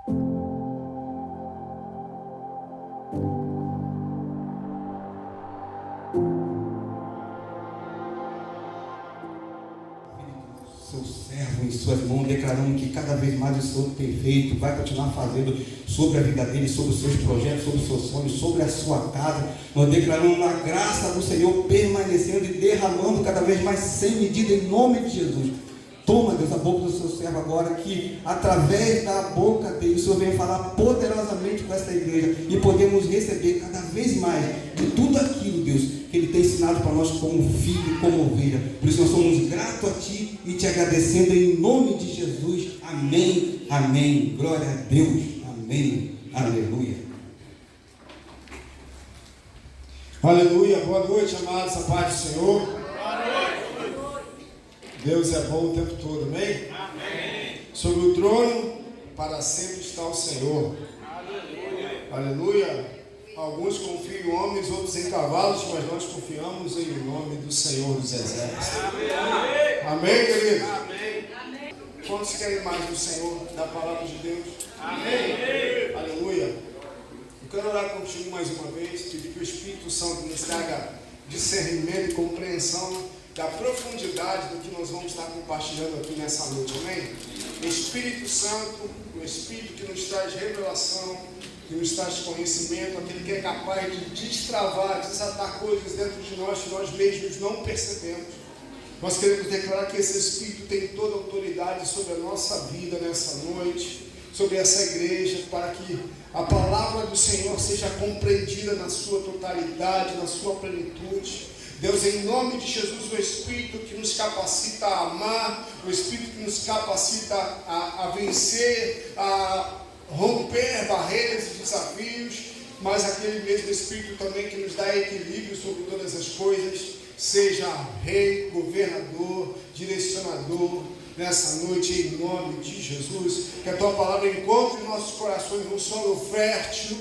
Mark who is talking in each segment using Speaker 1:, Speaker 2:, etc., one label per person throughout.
Speaker 1: Seu servo em suas mãos, declarando que cada vez mais o Senhor tem feito, vai continuar fazendo sobre a vida dele, sobre os seus projetos, sobre os seus sonhos, sobre a sua casa. Nós declaramos a graça do Senhor permanecendo e derramando cada vez mais sem medida em nome de Jesus. Toma, Deus, a boca do seu servo agora, que através da boca dele o Senhor venha falar poderosamente com essa igreja e podemos receber cada vez mais de tudo aquilo, Deus, que Ele tem ensinado para nós como filho, como ovelha. Por isso nós somos gratos a Ti e te agradecendo em nome de Jesus. Amém, amém. Glória a Deus. Amém, aleluia.
Speaker 2: Aleluia. Boa noite, amados, a paz do Senhor.
Speaker 3: Boa noite.
Speaker 2: Deus é bom o tempo todo, amém?
Speaker 3: Amém.
Speaker 2: Sobre o trono, para sempre está o Senhor.
Speaker 3: Aleluia.
Speaker 2: Aleluia. Alguns confiam em homens, outros em cavalos, mas nós confiamos em nome do Senhor dos Exércitos.
Speaker 3: Amém.
Speaker 2: Amém, querido?
Speaker 3: Amém.
Speaker 2: Quantos querem mais do Senhor, da palavra de Deus?
Speaker 3: Amém.
Speaker 2: Aleluia. Eu quero orar contigo mais uma vez, pedir que o Espírito Santo nos traga discernimento e compreensão da profundidade do que nós vamos estar compartilhando aqui nessa noite, amém? Espírito Santo, o Espírito que nos traz revelação, que nos traz conhecimento, aquele que é capaz de destravar, desatar coisas dentro de nós que nós mesmos não percebemos. Nós queremos declarar que esse Espírito tem toda a autoridade sobre a nossa vida nessa noite, sobre essa igreja, para que a palavra do Senhor seja compreendida na sua totalidade, na sua plenitude. Deus, em nome de Jesus, o Espírito que nos capacita a amar, o Espírito que nos capacita a vencer, a romper barreiras e desafios, mas aquele mesmo Espírito também que nos dá equilíbrio sobre todas as coisas, seja rei, governador, direcionador, nessa noite, em nome de Jesus, que a Tua palavra encontre em nossos corações um solo fértil,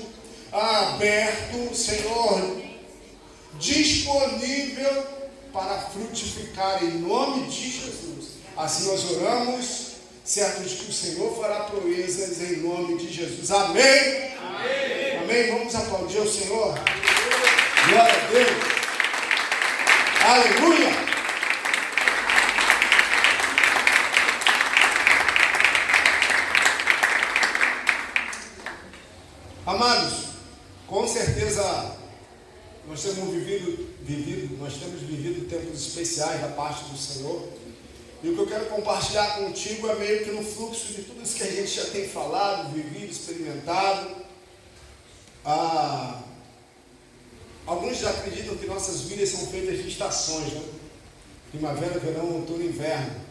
Speaker 2: aberto, Senhor, disponível para frutificar em nome de Jesus. Assim nós oramos, certos de que o Senhor fará proezas em nome de Jesus. Amém?
Speaker 3: Amém.
Speaker 2: Amém. Vamos aplaudir ao Senhor. Glória a Deus. Aleluia. Amados, com certeza nós temos vivido tempos especiais da parte do Senhor. E o que eu quero compartilhar contigo é meio que no fluxo de tudo isso que a gente já tem falado, vivido, experimentado. Alguns já acreditam que nossas vidas são feitas de estações, né? Primavera, verão, outono e inverno.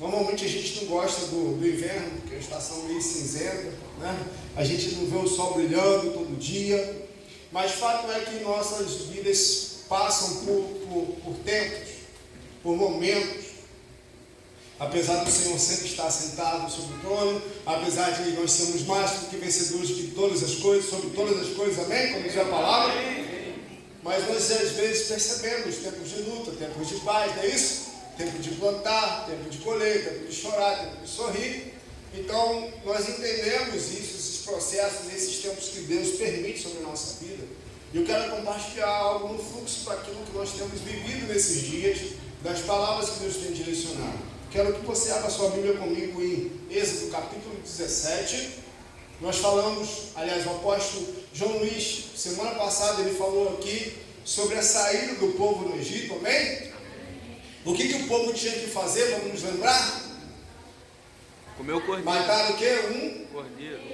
Speaker 2: Normalmente a gente não gosta do inverno, porque é uma estação meio cinzenta, né? A gente não vê o sol brilhando todo dia. Mas fato é que nossas vidas passam por tempos, por momentos. Apesar do Senhor sempre estar sentado sobre o trono, apesar de nós sermos mais do que vencedores de todas as coisas, sobre todas as coisas, amém? Como diz a palavra. Mas nós às vezes percebemos tempos de luta, tempos de paz, não é isso? Tempo de plantar, tempo de colher, tempo de chorar, tempo de sorrir. Então nós entendemos isso, esses processos, esses tempos que Deus permite sobre a nossa vida. E eu quero compartilhar algo no fluxo para aquilo que nós temos vivido nesses dias, das palavras que Deus tem direcionado. Quero que você abra sua Bíblia comigo em Êxodo capítulo 17. Nós falamos, aliás, o apóstolo João Luiz, semana passada, ele falou aqui sobre a saída do povo no Egito, amém? O que o povo tinha que fazer, vamos nos lembrar?
Speaker 4: Comer o cordeiro.
Speaker 2: Matar o quê? Um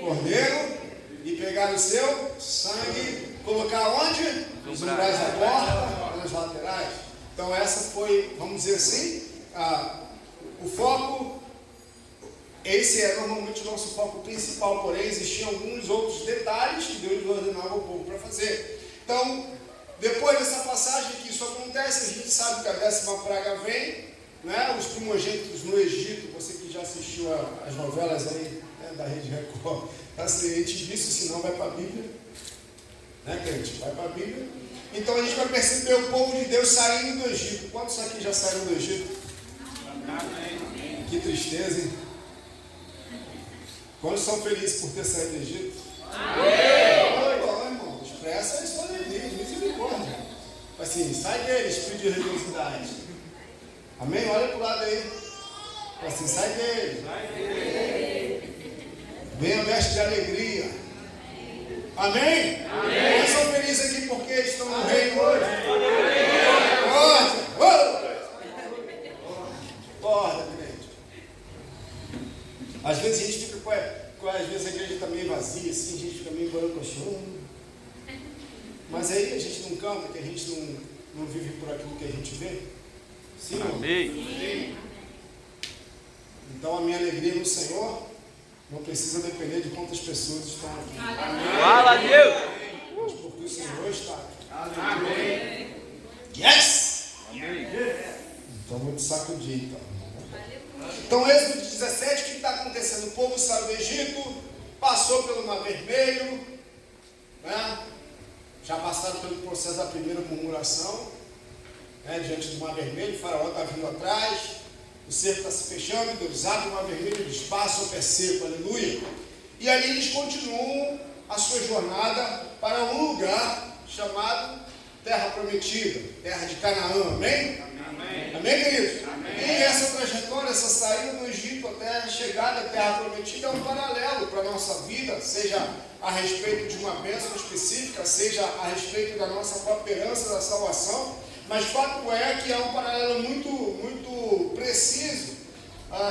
Speaker 4: Cordeiro.
Speaker 2: E pegar o seu sangue, colocar onde? Nos umbrais da porta, nas laterais. Então essa foi, vamos dizer assim, o foco. Esse é normalmente o nosso foco principal, porém existiam alguns outros detalhes que Deus ordenava ao povo para fazer. Então, depois dessa passagem que isso acontece, a gente sabe que a 10ª praga vem, né? Os primogênitos no Egito, você que já assistiu as novelas aí, né, da Rede Record, está ciente disso, senão vai para a Bíblia, né, crente? Vai para a Bíblia. Então a gente vai perceber o povo de Deus saindo do Egito. Quantos aqui já saíram do Egito?
Speaker 3: Amém.
Speaker 2: Que tristeza, hein? Quantos são felizes por ter saído do Egito? Bom, irmão, expressa a sua alegria, misericórdia. Assim, sai dele, espírito de religiosidade. Amém? Olha para o lado aí. Assim, sai dele. Venha veste de alegria. Amém? Quantos são felizes aqui porque estão no reino hoje? Acorda, crente. Às vezes a gente fica às vezes a igreja está meio vazia, assim, a gente fica meio borocochando. Mas aí a gente não canta, que a gente não vive por aquilo que a gente vê. Sim,
Speaker 4: Amém.
Speaker 2: Então a minha alegria no Senhor não precisa depender de quantas pessoas estão aqui.
Speaker 4: Fala a Deus.
Speaker 2: Mas porque o Senhor está aqui.
Speaker 3: Amém.
Speaker 2: Yes!
Speaker 4: Amém.
Speaker 2: Então vou te sacudir, então. Então, Êxodo 17, o que está acontecendo? O povo saiu do Egito, passou pelo Mar Vermelho, né? Já passaram pelo processo da primeira murmuração, né? Diante do Mar Vermelho, o faraó está vindo atrás, o cerco está se fechando, Deus abre o Mar Vermelho, eles passam o pé seco, aleluia. E ali eles continuam a sua jornada para um lugar chamado Terra Prometida, Terra de Canaã, amém? Amém, queridos? Amém. E essa trajetória, essa saída do Egito até a chegada à Terra Prometida é um paralelo para a nossa vida, seja a respeito de uma bênção específica, seja a respeito da nossa própria herança da salvação, mas fato é que é um paralelo muito preciso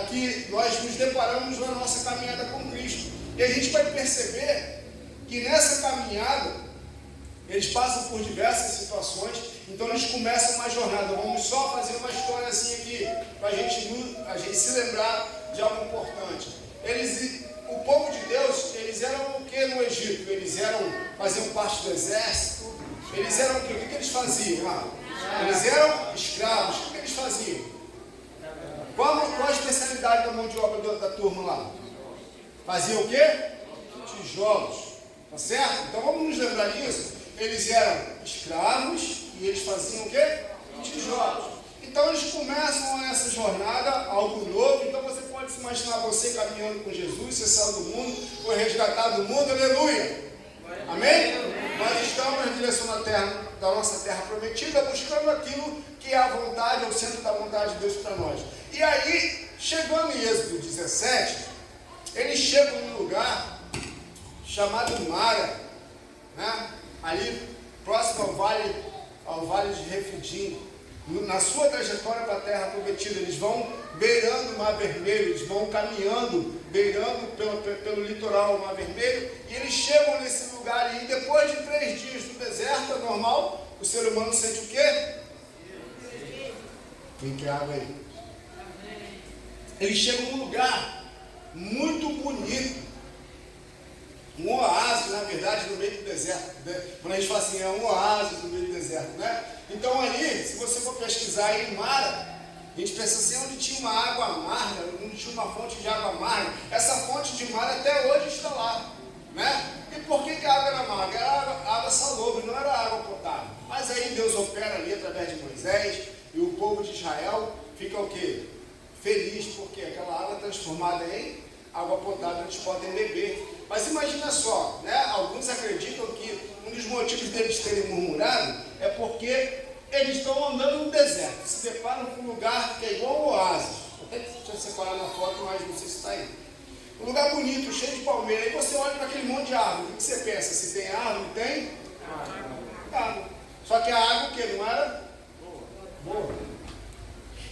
Speaker 2: que nós nos deparamos na nossa caminhada com Cristo. E a gente vai perceber que nessa caminhada eles passam por diversas situações, então eles começam uma jornada. Vamos só fazer uma história assim aqui, para a gente se lembrar de algo importante. O povo de Deus, eles eram o que no Egito? Eles faziam parte do exército, eles eram o que? O que eles faziam lá? Eles eram escravos. O que eles faziam? Qual a especialidade da mão de obra da turma lá? Faziam o quê? Tijolos. Tá certo? Então vamos nos lembrar disso. Eles eram escravos e eles faziam o quê? Tijolos. Então eles começam essa jornada, algo novo. Então você pode se imaginar você caminhando com Jesus, você saiu do mundo, foi resgatado do mundo, aleluia. Amém? Nós estamos na direção da nossa terra prometida, buscando aquilo que é a vontade, é o centro da vontade de Deus para nós. E aí, chegando em Êxodo 17, eles chegam num lugar chamado Mara, né? Ali próximo ao vale de Refidim. Na sua trajetória para a terra prometida, eles vão beirando o Mar Vermelho, eles vão caminhando, beirando pelo litoral do Mar Vermelho, e eles chegam nesse lugar ali. E depois de 3 dias no deserto, é normal, o ser humano sente o quê? Quem quer água aí? Eles chegam num lugar muito bonito, um oásis, na verdade, no meio do deserto. Quando a gente fala assim, é um oásis no meio do deserto, né? Então ali, se você for pesquisar aí em Mara, a gente pensa assim, onde tinha uma água amarga, onde tinha uma fonte de água amarga. Essa fonte de Mara até hoje está lá, né? E por que a água era amarga? Era água salobre, não era água potável. Mas aí Deus opera ali através de Moisés, e o povo de Israel fica o quê? Feliz, porque aquela água transformada em água potável eles podem beber. Mas imagina só, né? Alguns acreditam que um dos motivos deles terem murmurado é porque eles estão andando no deserto, se deparam com um lugar que é igual um oásis. Até deixa eu separar na foto, mas não sei se está aí. Um lugar bonito, cheio de palmeira. Aí você olha para aquele monte de árvore. O que você pensa? Se tem árvore, tem? Água. Só que a água o quê? Não era boa.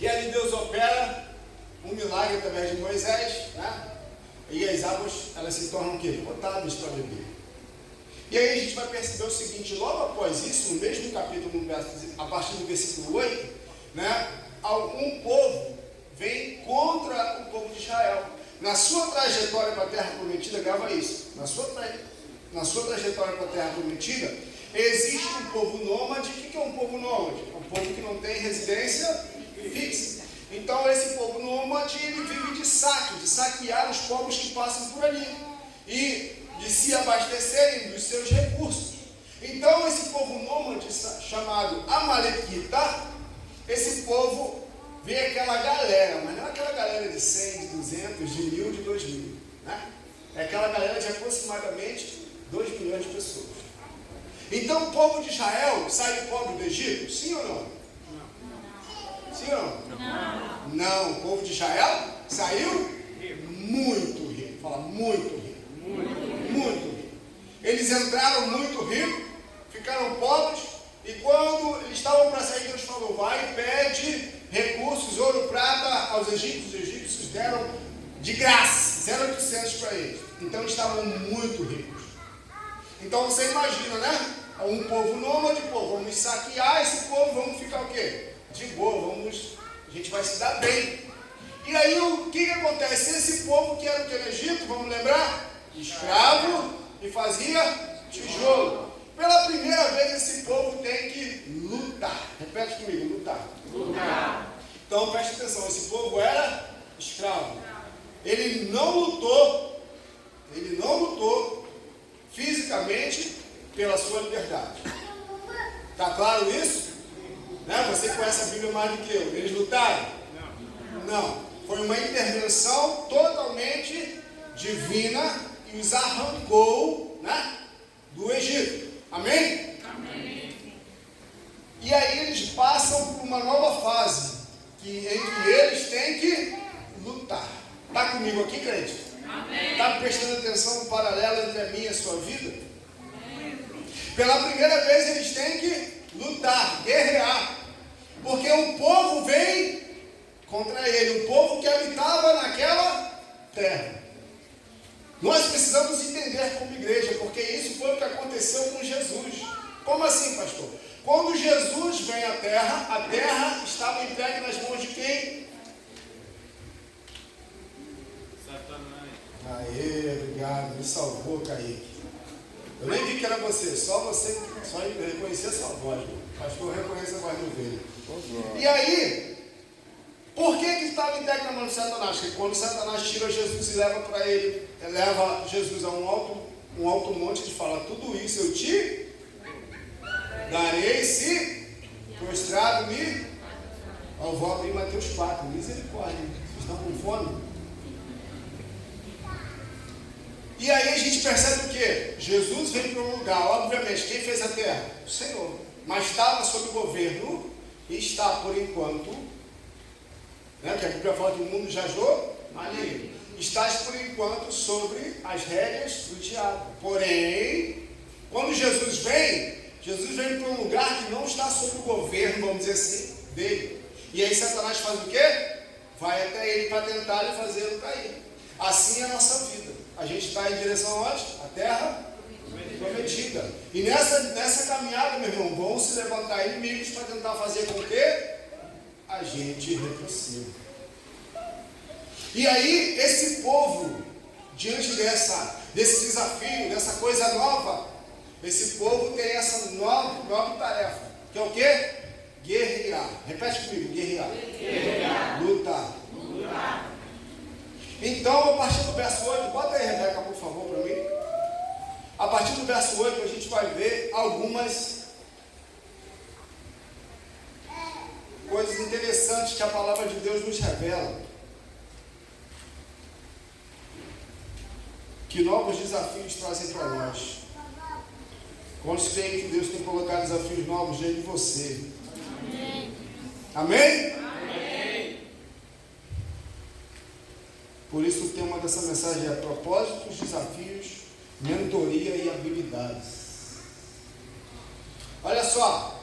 Speaker 2: E ali Deus opera um milagre através de Moisés, né? E as águas, elas se tornam o quê? Potáveis para beber. E aí a gente vai perceber o seguinte, logo após isso, no mesmo capítulo, a partir do versículo 8, né? Um povo vem contra o povo de Israel. Na sua trajetória para a Terra Prometida, grava isso, na sua trajetória para a Terra Prometida, existe um povo nômade. O que é um povo nômade? É um povo que não tem residência fixa. Então esse povo nômade, ele vive de saquear os povos que passam por ali e de se abastecerem dos seus recursos. Então esse povo nômade, chamado Amalequita, esse povo vê aquela galera, mas não aquela galera de 100, de 200, de 1000, de 2000, né? É aquela galera de aproximadamente 2 milhões de pessoas. Então o povo de Israel saiu pobre do Egito? Sim ou não? Sim ou não? Não. O povo de Israel saiu muito rico. Fala, muito rico. Muito rico. Eles entraram muito ricos, ficaram pobres, e quando eles estavam para sair, Deus falou, vai e pede recursos, ouro, prata aos egípcios. Os egípcios deram de graça, 0,800 para eles. Então eles estavam muito ricos. Então você imagina, né? Um povo nômade, pô, vamos saquear esse povo, vamos ficar o quê? De boa, a gente vai se dar bem. E aí o que acontece? Esse povo que era o que no Egito, vamos lembrar? Escravo e fazia tijolo. Pela primeira vez esse povo tem que lutar. Repete comigo, lutar. Então preste atenção, esse povo era escravo. Ele não lutou fisicamente pela sua liberdade. Está claro isso? Né? Você conhece a Bíblia mais do que eu. Eles lutaram? Não. Foi uma intervenção totalmente divina e os arrancou, né, do Egito. Amém? Amém. E aí eles passam por uma nova fase, em que eles têm que lutar. Está comigo aqui, crente? Está prestando atenção no paralelo entre a minha e a sua vida? Amém. Pela primeira vez eles têm que lutar, guerrear. Porque o povo vem contra ele, o povo que habitava naquela terra. Nós precisamos entender como igreja, porque isso foi o que aconteceu com Jesus. Como assim, pastor? Quando Jesus vem à terra, a terra estava entregue nas mãos de quem?
Speaker 3: Satanás.
Speaker 2: Aê, obrigado, me salvou, Kaique. Eu nem vi que era você, só reconhecia a sua voz. Pastor, reconhece a voz do ovelha. E aí, por que estava entregue na mão de Satanás? Porque quando Satanás tira Jesus e leva Jesus a um alto monte, ele fala, tudo isso eu te darei se prostrado me. Eu vou abrir Mateus 4, misericórdia. Vocês estão com fome? E aí a gente percebe o quê? Jesus vem para um lugar, obviamente, quem fez a terra? O Senhor. Mas estava sob o governo, e está por enquanto, né, que a Bíblia fala que o mundo jazou maligno. Estás por enquanto sobre as rédeas do diabo. Porém, quando Jesus vem para um lugar que não está sob o governo, vamos dizer assim, dele. E aí Satanás faz o quê? Vai até ele para tentar lhe fazê-lo cair. Assim é a nossa vida. A gente está em direção onde? A terra prometida. E nessa caminhada, meu irmão, vão se levantar inimigos para tentar fazer com que a gente retroceda. E aí, esse povo, diante desse desafio, dessa coisa nova, esse povo tem essa nova tarefa, que é o quê? Guerrear. Repete comigo, guerrear. Lutar. Então, a partir do verso 8, bota aí, Rebeca, por favor, para mim. A partir do verso 8, a gente vai ver algumas coisas interessantes que a palavra de Deus nos revela. Que novos desafios trazem para nós. Quantos creem que Deus tem colocado desafios novos diante de você? Amém? Amém? Por isso o tema dessa mensagem é propósitos, desafios, mentoria e habilidades. Olha só.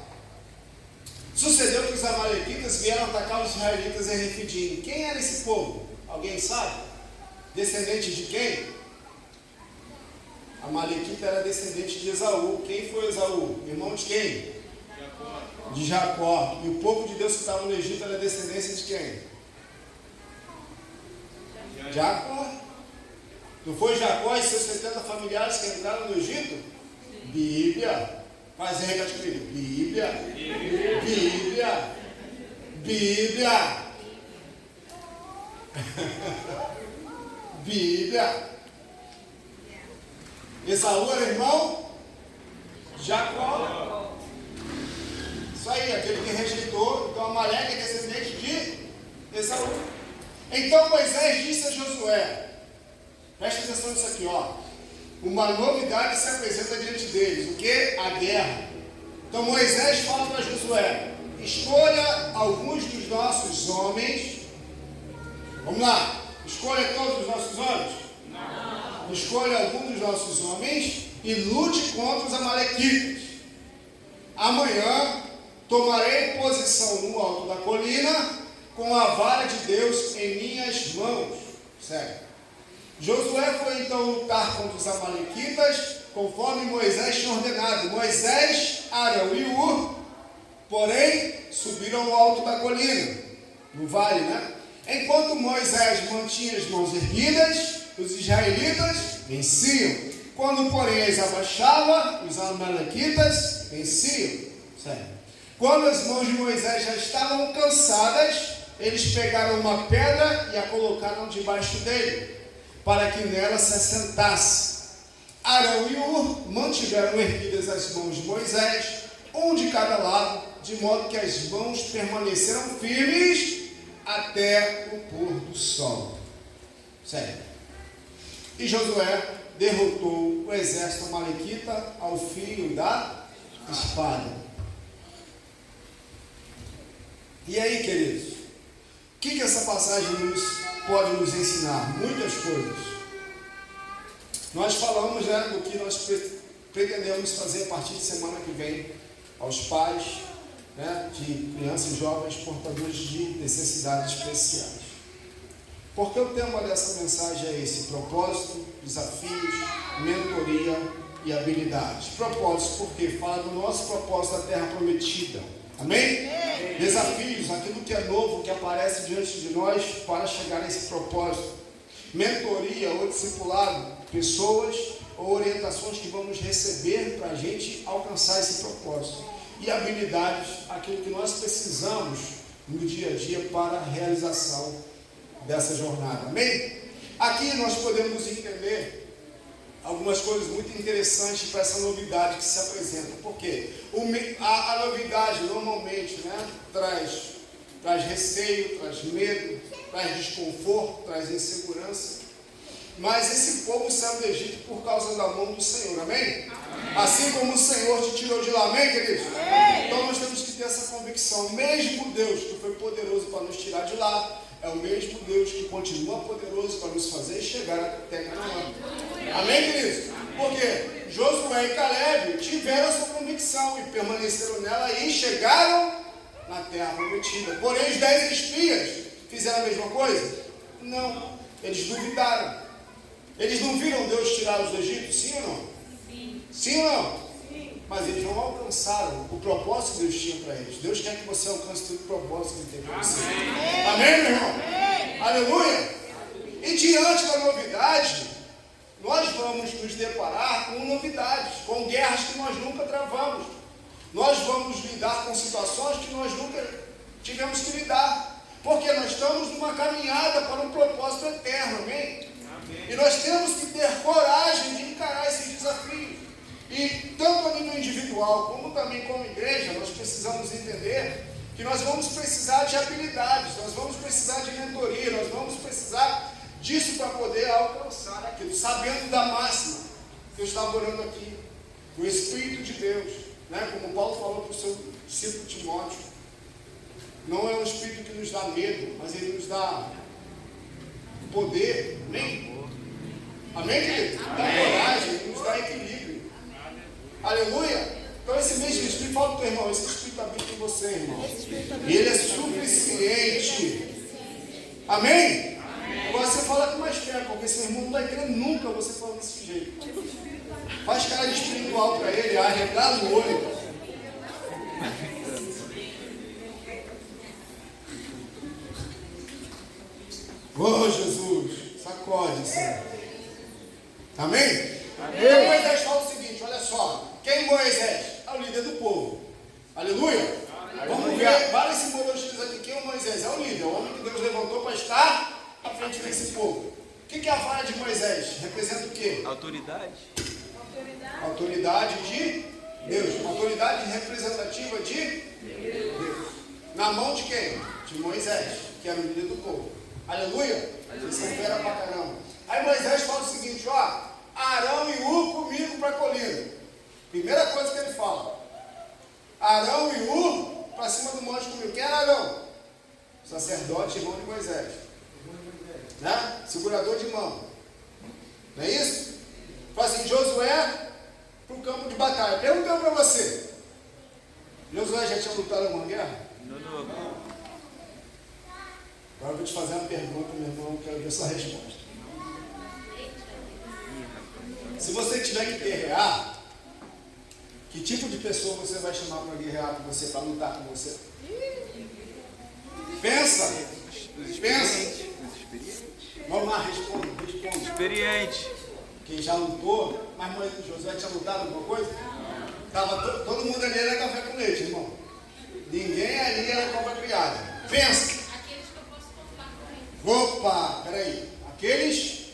Speaker 2: Sucedeu que os amalequitas vieram atacar os israelitas em Refidim. Quem era esse povo? Alguém sabe? Descendente de quem? Amalequita era descendente de Esaú. Quem foi Esaú? Irmão de quem?
Speaker 3: Jacó.
Speaker 2: De Jacó. E o povo de Deus que estava no Egito era descendência de quem? Jacó. Não foi Jacó e seus 70 familiares que entraram no Egito? Bíblia. Mas repete comigo. Bíblia. Bíblia. Esaú era irmão? Jacó. Isso aí, aquele que rejeitou. Então Amaleque é descendente de Esaú. Então Moisés disse a Josué: Presta atenção nisso aqui, ó. Uma novidade se apresenta diante deles. O que? A guerra. Então Moisés fala para Josué: escolha alguns dos nossos homens. Vamos lá. Escolha todos os nossos homens? Não. Escolha alguns dos nossos homens e lute contra os amalequitas. Amanhã tomarei posição no alto da colina com a vara de Deus em minhas mãos. Sério. Josué foi então lutar contra os amalequitas, conforme Moisés tinha ordenado. Moisés, Arão e Hur, porém, subiram ao alto da colina, no vale, né? Enquanto Moisés mantinha as mãos erguidas, os israelitas venciam. Quando, porém, as abaixava, os amalequitas venciam. Sério. Quando as mãos de Moisés já estavam cansadas, eles pegaram uma pedra e a colocaram debaixo dele, para que nela se assentasse. Arão e Hur mantiveram erguidas as mãos de Moisés, um de cada lado, de modo que as mãos permaneceram firmes até o pôr do sol. Sério. E Josué derrotou o exército amalequita ao fio da espada. E aí, queridos, o que essa passagem pode nos ensinar? Muitas coisas. Nós falamos, né, do que nós pretendemos fazer a partir de semana que vem aos pais, né, de crianças e jovens portadores de necessidades especiais. Porque o tema dessa mensagem é esse: propósito, desafios, mentoria e habilidades. Propósito, porque fala do nosso propósito da terra prometida. Amém? Desafios, aquilo que é novo, que aparece diante de nós para chegar a esse propósito. Mentoria ou discipulado, pessoas ou orientações que vamos receber para a gente alcançar esse propósito. E habilidades, aquilo que nós precisamos no dia a dia para a realização dessa jornada. Amém? Aqui nós podemos entender algumas coisas muito interessantes para essa novidade que se apresenta. Porque a novidade normalmente, né, traz receio, traz medo, traz desconforto, traz insegurança. Mas esse povo saiu do Egito por causa da mão do Senhor. Amém? Assim como o Senhor te tirou de lá. Amém, queridos? Então nós temos que ter essa convicção. O mesmo Deus que foi poderoso para nos tirar de lá é o mesmo Deus que continua poderoso para nos fazer chegar até Canaã. Amém, queridos? Porque Josué e Caleb tiveram essa convicção e permaneceram nela e chegaram na terra prometida. Porém, os 10 espias fizeram a mesma coisa? Não. Eles duvidaram. Eles não viram Deus tirá-los do Egito? Sim ou não? Sim. Sim ou não? Sim. Mas eles não alcançaram o propósito que Deus tinha para eles. Deus quer que você alcance todo o propósito que Ele tem para você. Amém. Amém, meu irmão? Amém. Aleluia. E diante da novidade, nós vamos nos deparar com novidades, com guerras que nós nunca travamos. Nós vamos lidar com situações que nós nunca tivemos que lidar. Porque nós estamos numa caminhada para um propósito eterno. Amém? E nós temos que ter coragem de encarar esses desafios. E tanto a nível individual, como também como igreja, nós precisamos entender que nós vamos precisar de habilidades, nós vamos precisar de mentoria, nós vamos precisar disso para poder alcançar aquilo, sabendo da máxima que eu estava orando aqui, o Espírito de Deus, né? Como Paulo falou para o seu discípulo Timóteo, não é um Espírito que nos dá medo, mas ele nos dá poder. Amém? Amém, querido? Dá coragem, nos dá equilíbrio. Aleluia! Então esse mesmo Espírito, fala para o teu irmão, esse Espírito habita em você, irmão. E ele é suficiente. Amém? Agora você fala com mais fé, porque seu irmão não vai crer nunca você falando desse jeito. Faz cara de espiritual para ele, arregala o olho. Oh, Jesus, sacode, Senhor. Amém? Então Moisés fala o seguinte, olha só. Quem Moisés? É o líder do povo. Aleluia? Vamos ver várias simbologias aqui. Quem é o Moisés? É o líder, o homem que Deus levantou para estar à frente desse povo. O que é a vara de Moisés? Representa o quê?
Speaker 4: Autoridade.
Speaker 2: Autoridade de Deus. Autoridade representativa de Deus. Na mão de quem? De Moisés, que era o líder do povo. Aleluia? Isso é fera pra caramba. Aí Moisés fala o seguinte, ó, Arão e Hur comigo para a colina. Primeira coisa que ele fala, Arão e Hur para cima do monte comigo. Quem era Arão? Sacerdote, irmão de Moisés. Né? Segurador de mão. Não é isso? Fala assim, Josué para o campo de batalha. Perguntando para você, Josué já tinha lutado em alguma guerra?
Speaker 4: Não.
Speaker 2: Agora eu vou te fazer uma pergunta, meu irmão, quero ver sua resposta. Se você tiver que guerrear, que tipo de pessoa você vai chamar para guerrear com você, para lutar com você? Pensa. Vamos lá, responde.
Speaker 4: Experiente.
Speaker 2: Quem já lutou, mas Josué tinha lutado alguma coisa? Tava todo mundo ali era café com leite, irmão. Ninguém ali era cobra criada. Pensa.
Speaker 5: Aqueles que eu posso contar com ele.
Speaker 2: Opa, peraí. Aqueles?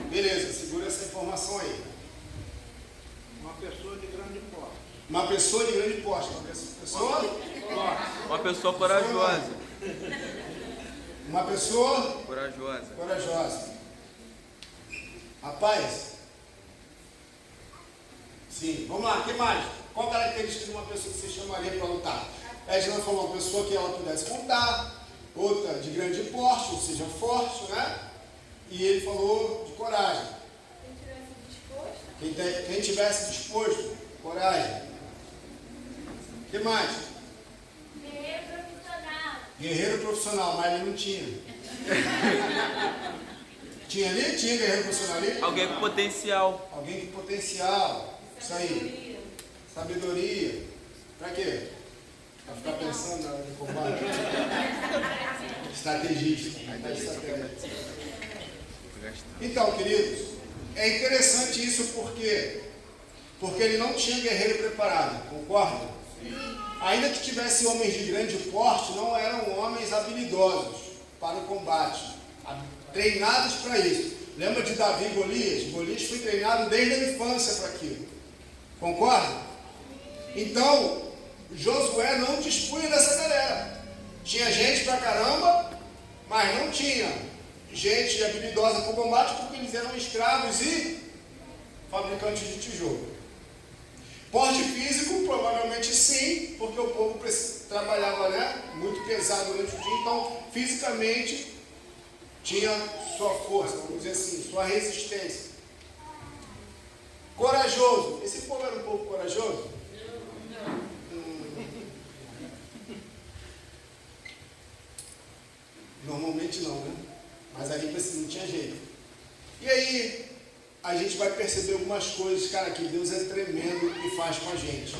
Speaker 2: Beleza, segura essa informação aí.
Speaker 6: Uma pessoa de grande porte.
Speaker 2: Uma pessoa de grande porte.
Speaker 4: Uma pessoa corajosa.
Speaker 2: Uma pessoa
Speaker 4: Corajosa.
Speaker 2: corajosa. Rapaz. Sim, vamos lá, o que mais? Qual característica de uma pessoa que você chamaria para lutar? A Edna falou uma pessoa que ela pudesse contar, outra de grande porte, ou seja, forte, né? E ele falou de coragem. Quem tivesse disposto, coragem. O que mais?
Speaker 5: Guerreiro profissional.
Speaker 2: Guerreiro profissional, mas ele não tinha. Tinha ali? Tinha guerreiro profissional ali?
Speaker 4: Alguém com potencial.
Speaker 2: Alguém com potencial. Isso aí. Sabedoria. Pra quê? Pra ficar pensando na hora de combate. Estrategista. Então, queridos, é interessante isso porque ele não tinha guerreiro preparado, concorda? Ainda que tivesse homens de grande porte, não eram homens habilidosos para o combate, treinados para isso. Lembra de Davi e Golias? Golias foi treinado desde a infância para aquilo. Concorda? Então, Josué não dispunha dessa galera. Tinha gente pra caramba, mas não tinha gente habilidosa para o combate porque eles eram escravos e fabricantes de tijolo. Porte físico, provavelmente sim, porque o povo trabalhava, né, muito pesado durante o dia, então fisicamente tinha sua força, vamos dizer assim, sua resistência. Corajoso. Esse povo era um pouco corajoso? Normalmente não, né? Mas ali não tinha jeito. E aí, a gente vai perceber algumas coisas, cara, que Deus é tremendo e faz com a gente.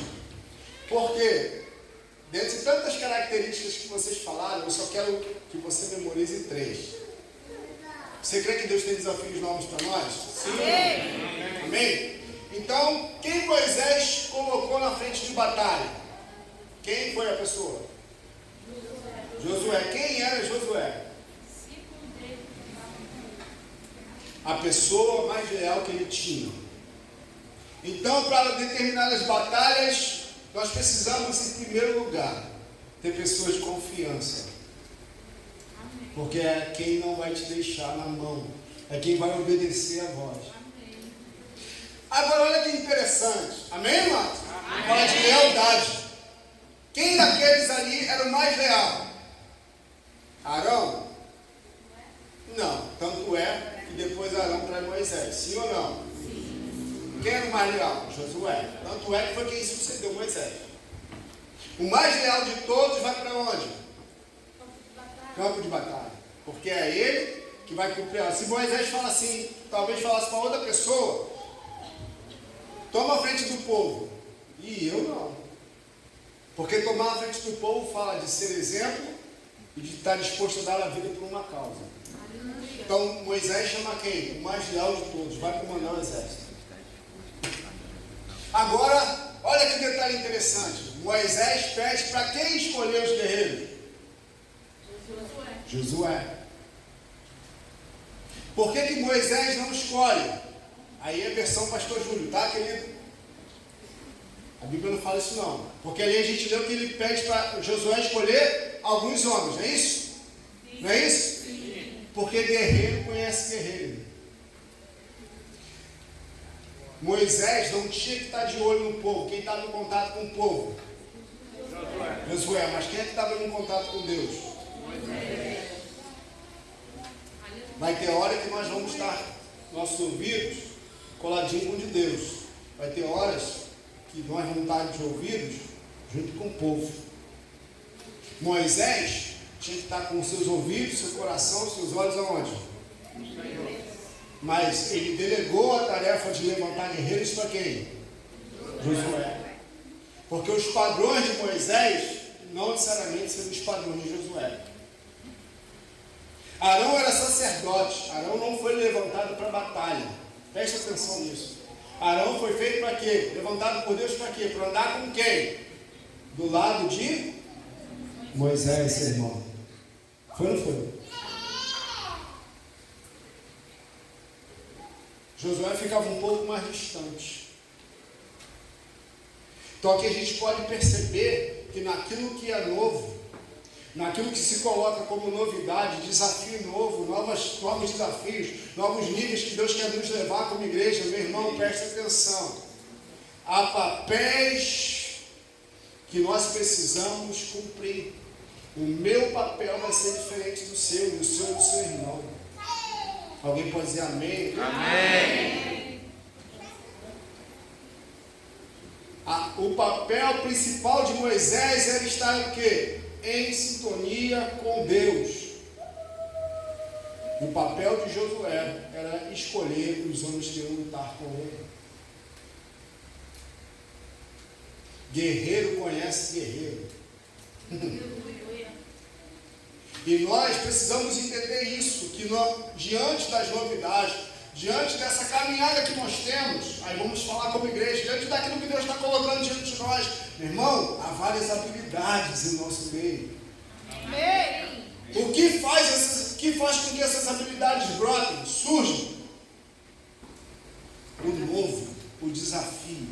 Speaker 2: Porque, dentre tantas características que vocês falaram, eu só quero que você memorize 3. Você crê que Deus tem desafios novos para nós? Sim. Amém? Então, quem Moisés colocou na frente de batalha? Quem foi a pessoa? Josué. Quem era Josué? A pessoa mais leal que ele tinha. Então, para determinadas batalhas, nós precisamos, em primeiro lugar, ter pessoas de confiança. Porque é quem não vai te deixar na mão. É quem vai obedecer a voz. Agora, olha que interessante. Amém, irmãos? Fala de lealdade. Quem daqueles ali era o mais leal? Arão? Não. Tanto é que depois Arão traz Moisés. Sim ou não? Sim. Quem era o mais leal? Josué. Tanto é que foi quem sucedeu Moisés. O mais leal de todos vai para onde? Campo de batalha. Porque é ele que vai cumprir ela. Se Moisés fala assim, talvez falasse para outra pessoa, toma a frente do povo. E eu não. Porque tomar a frente do povo fala de ser exemplo e de estar disposto a dar a vida por uma causa. Então Moisés chama quem? O mais leal de todos. Vai comandar o exército. Agora, olha que detalhe interessante. Moisés pede para quem escolher os guerreiros? Josué. Por que Moisés não escolhe? Aí é a versão pastor Júlio, tá, querido? A Bíblia não fala isso não. Porque ali a gente leu que ele pede para Josué escolher alguns homens, não é isso? Sim. Não é isso? Sim. Porque guerreiro conhece guerreiro. Moisés não tinha que estar de olho no povo. Quem estava em contato com o povo? Josué. Mas quem é que estava em contato com Deus? Vai ter hora que nós vamos estar nossos ouvidos coladinhos com o de Deus. Vai ter horas que nós vamos estar de ouvidos junto com o povo. Moisés tinha que estar com seus ouvidos, seu coração, seus olhos aonde? Mas ele delegou a tarefa de levantar guerreiros para quem? Josué. Porque os padrões de Moisés não necessariamente são os padrões de Josué. Arão era sacerdote. Arão não foi levantado para batalha. Preste atenção nisso. Arão foi feito para quê? Levantado por Deus para quê? Para andar com quem? Do lado de Moisés, seu irmão. Foi ou não foi? Josué ficava um pouco mais distante. Então aqui a gente pode perceber que naquilo que é novo, naquilo que se coloca como novidade, desafio novo, novos desafios, novos níveis que Deus quer nos levar como igreja, meu irmão, preste atenção. Há papéis que nós precisamos cumprir. O meu papel vai ser diferente do seu, e o seu do seu irmão. Alguém pode dizer amém?
Speaker 4: Amém.
Speaker 2: O papel principal de Moisés era estar o quê? Em sintonia com Deus. E o papel de Josué era escolher os homens que iam lutar com ele. Guerreiro conhece guerreiro. E nós precisamos entender isso, que diante das novidades, diante dessa caminhada que nós temos, aí vamos falar como igreja, diante daquilo que Deus está colocando diante de nós, meu irmão, há várias habilidades em nosso meio.
Speaker 5: Amém.
Speaker 2: O que faz com que essas habilidades brotem, surjam? O novo, o desafio.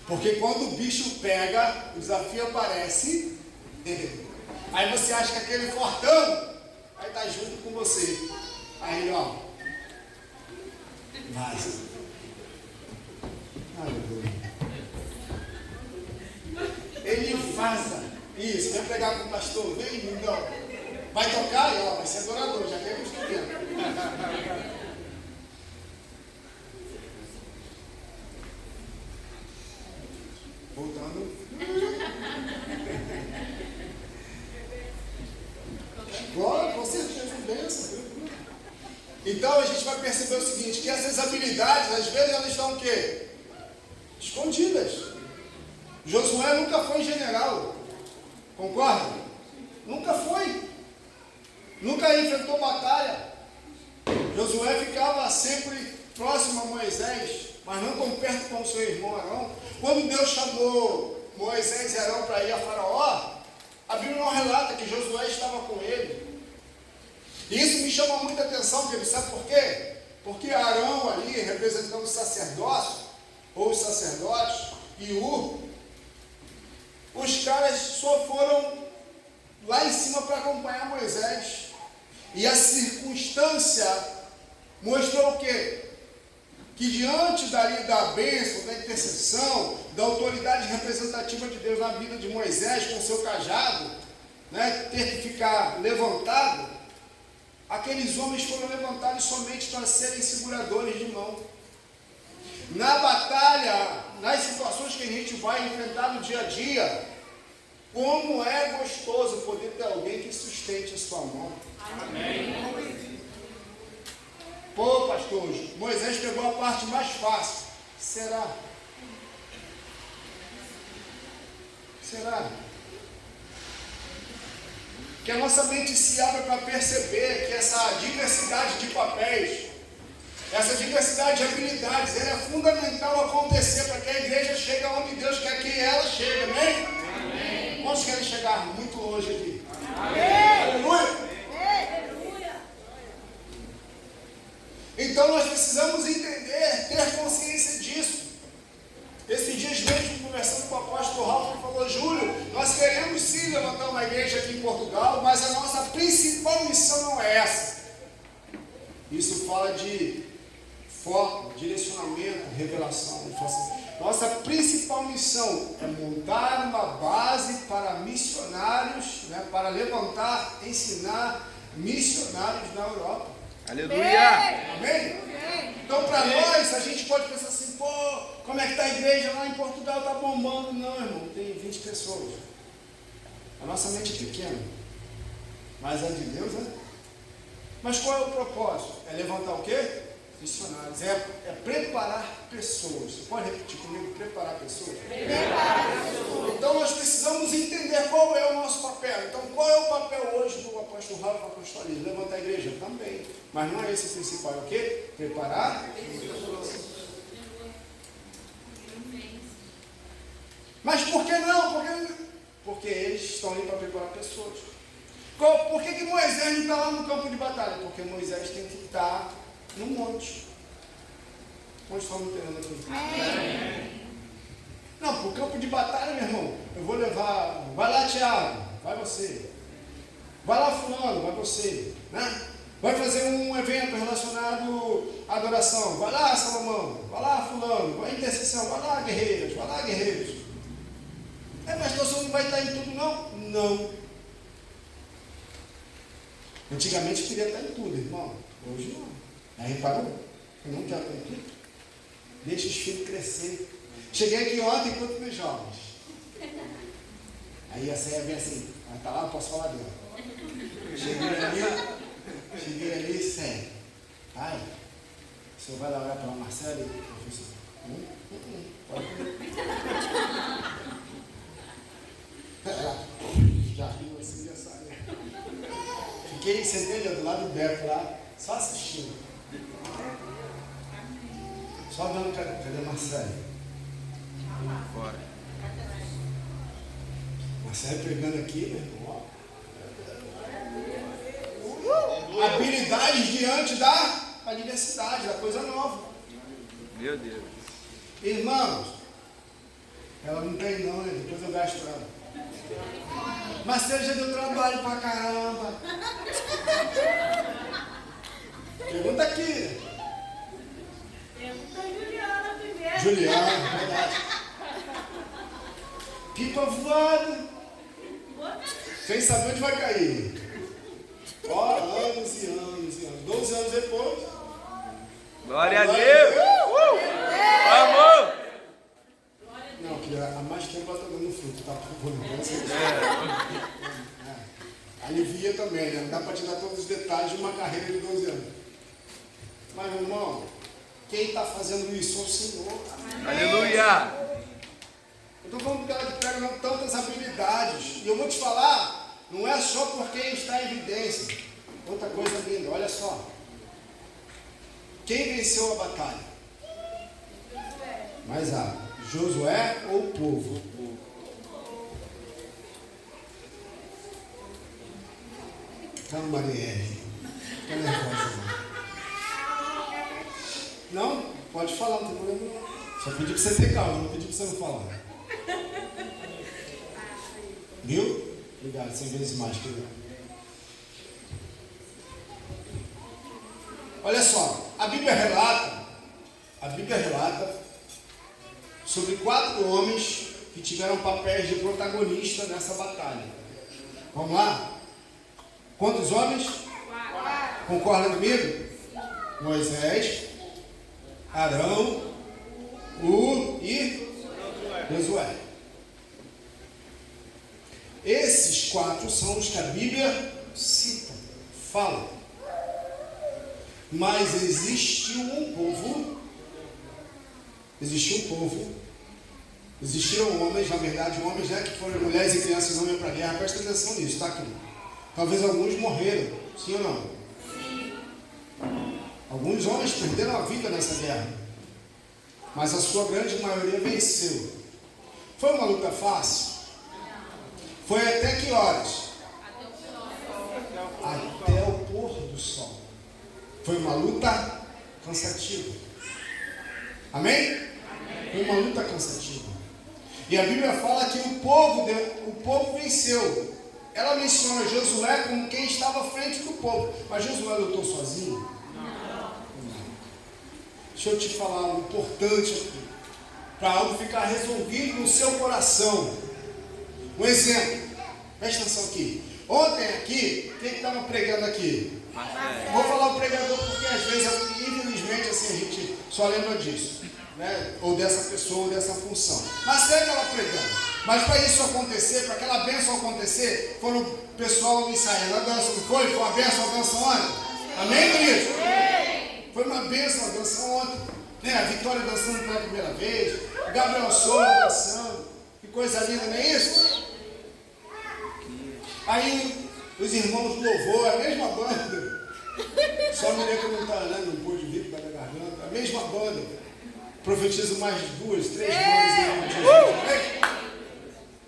Speaker 2: Porque quando o bicho pega, o desafio aparece. Aí você acha que aquele fortão vai estar junto com você. Aí ó, vaza. Aleluia. Ele vaza. Isso, vai pregar com o pastor, vem, não. Vai tocar e ó, vai ser adorador, já tem um instrumento. Voltando. Glória, com certeza, bênção. Então a gente vai perceber o seguinte, que essas habilidades, às vezes elas estão o quê? Escondidas. Josué nunca foi general. Concorda? Nunca foi. Nunca enfrentou batalha. Josué ficava sempre próximo a Moisés, mas não tão perto com o seu irmão Arão. Quando Deus chamou Moisés e Arão para ir a Faraó, a Bíblia não relata que Josué estava com ele. E isso me chama muita atenção, porque sabe por quê? Porque Arão ali, representando o sacerdócio, ou os sacerdotes, e os caras só foram lá em cima para acompanhar Moisés. E a circunstância mostrou o quê? Que diante dali da bênção, da intercessão, da autoridade representativa de Deus na vida de Moisés, com o seu cajado, né, ter que ficar levantado, aqueles homens foram levantados somente para serem seguradores de mão. Na batalha, nas situações que a gente vai enfrentar no dia a dia, como é gostoso poder ter alguém que sustente a sua mão.
Speaker 3: Amém.
Speaker 2: Pô, pastor, Moisés pegou a parte mais fácil. Será? Será? Que a nossa mente se abra para perceber que essa diversidade de papéis, essa diversidade de habilidades, ela é fundamental acontecer para que a igreja chegue onde Deus quer que ela chegue, amém? Amém. Quantos querem chegar muito longe aqui? Amém. Aleluia. Então nós precisamos entender, ter consciência disso. Esses dias mesmo, conversando com o apóstolo Ralf, ele falou: Júlio, nós queremos sim levantar uma igreja aqui em Portugal, mas a nossa principal missão não é essa. Isso fala de foco, direcionamento, revelação. Ele fala assim: nossa principal missão é montar uma base para missionários, né, para levantar, ensinar missionários na Europa.
Speaker 4: Aleluia!
Speaker 2: Amém? Então, para nós, a gente pode pensar assim: pô, como é que está a igreja lá em Portugal? Está bombando. Não, irmão, tem 20 pessoas. A nossa mente é pequena, mas a de Deus é. Mas qual é o propósito? É levantar o quê? Missionários. É preparar pessoas. Você pode repetir comigo? Preparar pessoas?
Speaker 5: Preparar pessoas.
Speaker 2: Então nós precisamos entender qual é o nosso papel. Então qual é o papel hoje do apóstolo Ralf, do apóstolo Elias? Levantar a igreja? Também. Mas não é esse o principal. É o quê? Preparar pessoas. Mas por que não? Porque eles estão aí para preparar pessoas. Por que Moisés não está lá no campo de batalha? Porque Moisés tem que estar no monte. Onde estão me entendendo aqui? Não, para o campo de batalha, meu irmão, eu vou levar. Vai lá, Tiago, vai você. Vai lá, fulano, vai você. Né? Vai fazer um evento relacionado à adoração. Vai lá, Salomão. Vai lá, fulano. Vai intercessão. Vai lá, guerreiras. Vai lá, guerreiros. Mas você não vai estar em tudo, não? Não. Antigamente eu queria estar em tudo, irmão. Hoje não. Aí reparou? Eu não quero estar em tudo. Deixa os filhos crescer. Cheguei aqui ontem enquanto meus jovens. Aí a Céia vem assim: ela está lá, eu posso falar dela. Cheguei ali, Céia. Ai, o senhor vai lá olhar para a Marcela? Eu falei assim: pode já riu assim, já saiu. Sentei do lado do Beto lá, só assistindo. Só vendo, cadê a Marcela?
Speaker 4: Fora.
Speaker 2: Marcelo pegando aqui, meu irmão. Habilidades diante da adversidade, da coisa nova.
Speaker 4: Meu Deus.
Speaker 2: Irmãos, ela não tem não, né? Depois eu gasto ela. Marcelo já deu trabalho pra caramba. Pergunta aqui.
Speaker 5: Pergunta a Juliana primeiro.
Speaker 2: Juliana, verdade. Pipa voada. Sem saber onde vai cair. Ó, anos e anos e anos. 12 anos depois.
Speaker 4: Glória a Deus! Vamos!
Speaker 2: Não, que há mais tempo ela está dando fruto, tá? Alivia também, né? Não dá para te dar todos os detalhes de uma carreira de 12 anos. Mas, meu irmão, quem está fazendo isso é o Senhor.
Speaker 4: Aleluia!
Speaker 2: Eu estou falando do cara que pega tantas habilidades. E eu vou te falar, não é só por quem está em evidência. Outra coisa linda, olha só. Quem venceu a batalha? Mais alto. Josué ou o povo? Calma, Marielle. Fica nervosa. Não? Pode falar, não tem problema não. Só pedi para você ter calma, não pedi para você não falar. Viu? Obrigado, 100 vezes mais, querido. Olha só, a Bíblia relata sobre 4 homens que tiveram papéis de protagonista nessa batalha. Vamos lá? Quantos homens?
Speaker 5: 4.
Speaker 2: Concordam comigo? Moisés, Arão, e Josué. Esses 4 são os que a Bíblia cita, fala. Mas existiu um povo, existiram homens, na verdade homens, né, que foram mulheres e crianças não iam para a guerra. Presta atenção nisso, tá aqui. Talvez alguns morreram, sim ou não? Sim. Alguns homens perderam a vida nessa guerra, mas a sua grande maioria venceu. Foi uma luta fácil? Foi até que horas? Até o pôr do sol. Foi uma luta cansativa. Amém? Foi uma luta cansativa. E a Bíblia fala que o povo venceu. Ela menciona Josué como quem estava à frente do povo. Mas Josué lutou sozinho? Não. Deixa eu te falar algo importante aqui, para algo ficar resolvido no seu coração. Um exemplo, presta atenção aqui. Ontem aqui, quem estava pregando aqui? Vou falar o pregador porque às vezes, infelizmente, assim, a gente só lembra disso, né? Ou dessa pessoa, ou dessa função. Mas sempre ela pregando. Mas para isso acontecer, para aquela bênção acontecer, foram o pessoal ensaiando a dança, não foi? Foi uma bênção a dança ontem? Amém, querido? Foi uma bênção a dança ontem. Né? A Vitória dançando pela primeira vez, o Gabriel Souza dançando, que coisa linda, não é isso? Aí os irmãos do louvor, a mesma banda, só me lembro que não está, né? Não pôde vir para a garganta, a mesma banda, profetizo mais de 2, 3 bandas.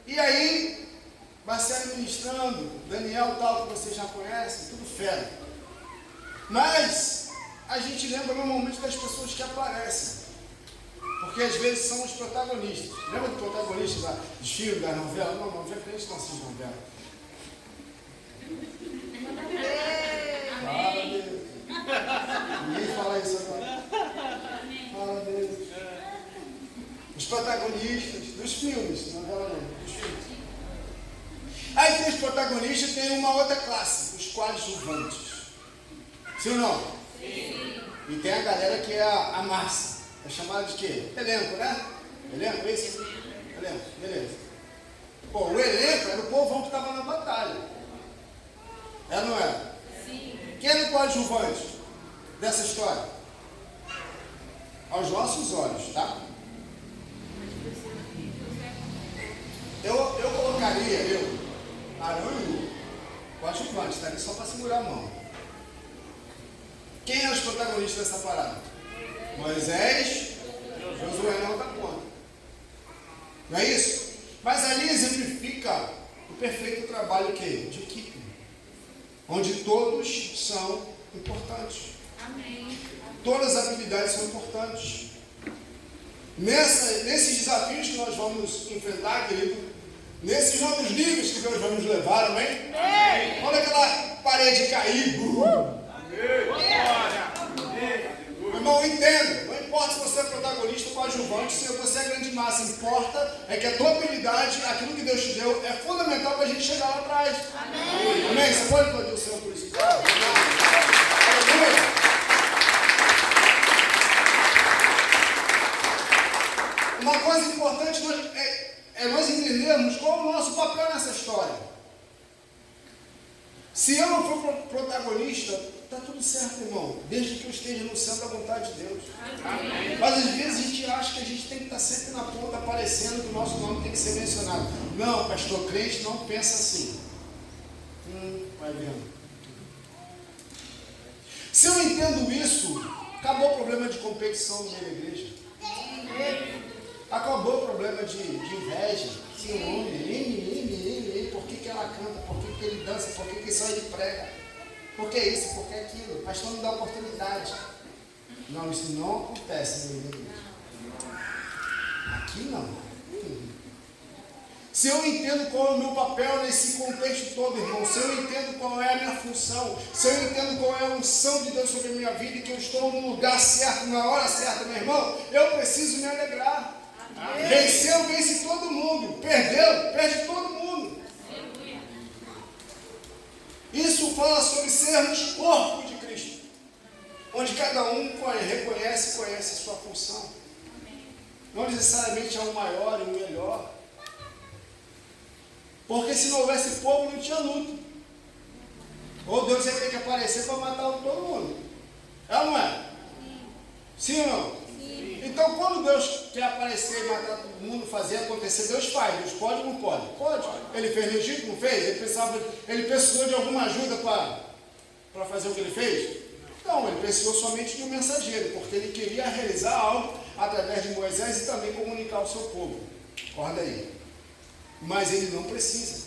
Speaker 2: E aí, Marcelo ministrando, Daniel tal, que vocês já conhecem, tudo fera. Mas a gente lembra normalmente das pessoas que aparecem, porque às vezes são os protagonistas. Lembra do protagonista dos filmes, da novela? Não, novela que a gente não assiste novela. Fala Deus. Ninguém fala isso agora. Fala Deus. Os protagonistas dos filmes, novela não, dos filmes. Aí tem os protagonistas e tem uma outra classe, os coadjuvantes. Sim ou não? Sim. E tem a galera que é a massa. É chamada de quê? Elenco, né? Elenco, esse? Elenco, beleza. Pô, o elenco era o povão que estava na batalha. É ou não é? Sim. Quem era o coadjuvante dessa história? Aos nossos olhos, tá? Eu colocaria, Arão e Lu, coadjuvante, tá ali só para segurar a mão. Quem é os protagonistas dessa parada? Moisés, Josué na outra ponta. Não é isso? Mas ali exemplifica o perfeito trabalho que é de equipe, onde todos são importantes. Amém. Todas as habilidades são importantes. Nesses desafios que nós vamos enfrentar, querido, nesses novos níveis que Deus vai nos levar, amém? Amém. Olha aquela parede cair. Meu irmão, entenda. Não importa se você é protagonista ou coadjuvante, se você é grande massa, importa é que a tua habilidade, aquilo que Deus te deu, é fundamental para a gente chegar lá atrás. Amém. Amém? Você pode aplaudir o Senhor por isso? Aleluia. Uma coisa importante é nós entendermos qual é o nosso papel nessa história. Se eu não for protagonista, está tudo certo, irmão, desde que eu esteja no centro da vontade de Deus. Amém. Mas às vezes a gente acha que a gente tem que estar sempre na ponta, aparecendo, que o nosso nome tem que ser mencionado. Não, pastor, crente não pensa assim. Vai vendo. Se eu entendo isso, acabou o problema de competição na igreja. Acabou o problema de inveja, ciúme, por que ela canta, por que ele dança, por que só ele prega, por que isso, por que aquilo, mas não me dá oportunidade. Não, isso não acontece na igreja. Aqui não. Se eu entendo qual é o meu papel nesse contexto todo, irmão, se eu entendo qual é a minha função, se eu entendo qual é a unção de Deus sobre a minha vida e que eu estou no lugar certo, na hora certa, meu irmão, eu preciso me alegrar. Amém. Venceu, vence todo mundo. Perdeu, perde todo mundo. Isso fala sobre sermos corpo de Cristo, onde cada um reconhece e conhece a sua função. Não necessariamente é um maior e um melhor. Porque se não houvesse povo, não tinha luta. Ou Deus ia ter que aparecer para matar todo mundo. É ou não é? Sim ou não? Então, quando Deus quer aparecer e matar todo mundo, fazer acontecer, Deus faz. Deus pode ou não pode? Pode. Ele fez no Egito, não fez? Ele precisou de alguma ajuda para fazer o que ele fez? Não, ele precisou somente de um mensageiro, porque ele queria realizar algo através de Moisés e também comunicar ao seu povo. Acorda aí. Mas ele não precisa.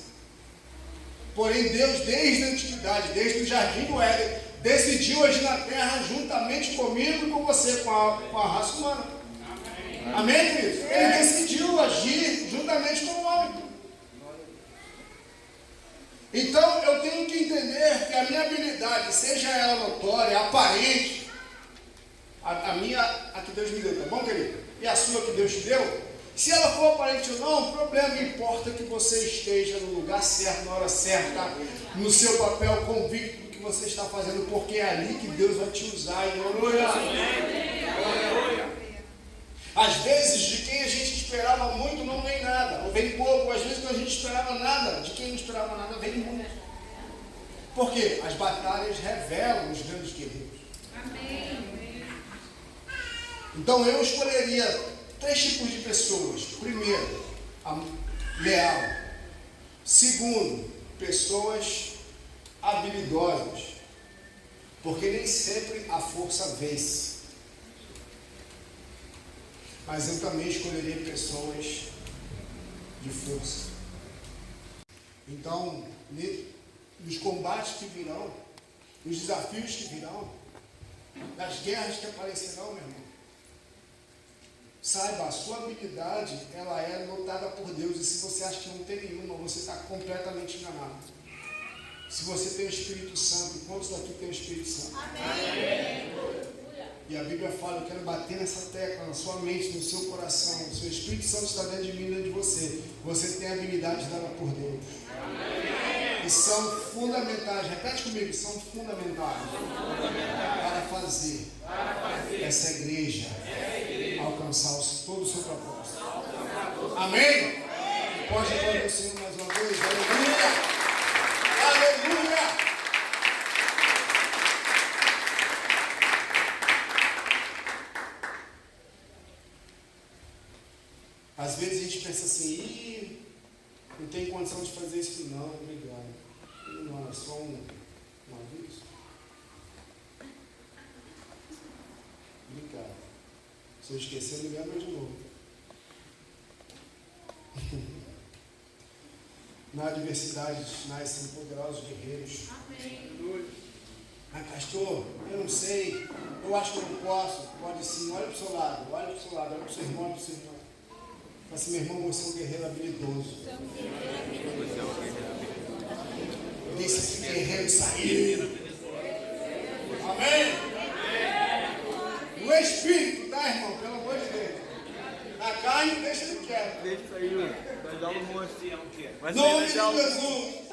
Speaker 2: Porém, Deus, desde a antiguidade, desde o jardim do Éden, decidiu agir na terra juntamente comigo e com você, com a raça humana. Amém, queridos? Ele decidiu agir juntamente com o homem. Então eu tenho que entender que a minha habilidade, seja ela notória, aparente, a minha, a que Deus me deu, tá bom, querido? E a sua que Deus te deu, se ela for aparente ou não, o problema importa que você esteja no lugar certo, na hora certa, no seu papel convicto do que você está fazendo, porque é ali que Deus vai te usar. Aleluia! Às vezes, de quem a gente esperava muito, não vem nada, ou vem pouco. Às vezes, quando a gente esperava nada, de quem não esperava nada, vem muito. Por quê? As batalhas revelam os grandes guerreiros.
Speaker 5: Amém.
Speaker 2: Então, eu escolheria 3 tipos de pessoas. Primeiro, leal. Segundo, pessoas habilidosas. Porque nem sempre a força vence. Mas eu também escolheria pessoas de força. Então, nos combates que virão, nos desafios que virão, nas guerras que aparecerão, meu irmão, saiba, a sua habilidade, ela é notada por Deus. E se você acha que não tem nenhuma, você está completamente enganado. Se você tem o Espírito Santo, quantos daqui tem o Espírito Santo?
Speaker 5: Amém.
Speaker 2: E a Bíblia fala, eu quero bater nessa tecla, na sua mente, no seu coração. O seu Espírito Santo está dentro de mim, dentro de você. Você tem a habilidade dada por Deus. Amém. E são fundamentais, repete comigo, são fundamentais para fazer essa igreja alcançar todo o seu propósito. Amém? Pode aplaudir o Senhor mais uma vez. Aleluia! Aleluia! Às vezes a gente pensa assim, não tem condição de fazer isso não, obrigado. Não, é só um aviso. Obrigado. Se eu esquecer, me lembra de novo. Na adversidade nascem poderosos guerreiros.
Speaker 5: Amém.
Speaker 2: Mas pastor, eu não sei, eu acho que eu não posso. Pode sim, olha para o seu lado, olha para o seu lado, olha para o seu irmão, olha para o seu irmão. Fala assim, meu irmão, você é um guerreiro habilidoso. Deixa esse guerreiro sair. Amém? No espírito, tá, irmão? Pelo amor de Deus. Na carne, deixa ele quieto.
Speaker 4: Deixa isso aí, vai dar um monstro. Mas
Speaker 2: Nome de Jesus.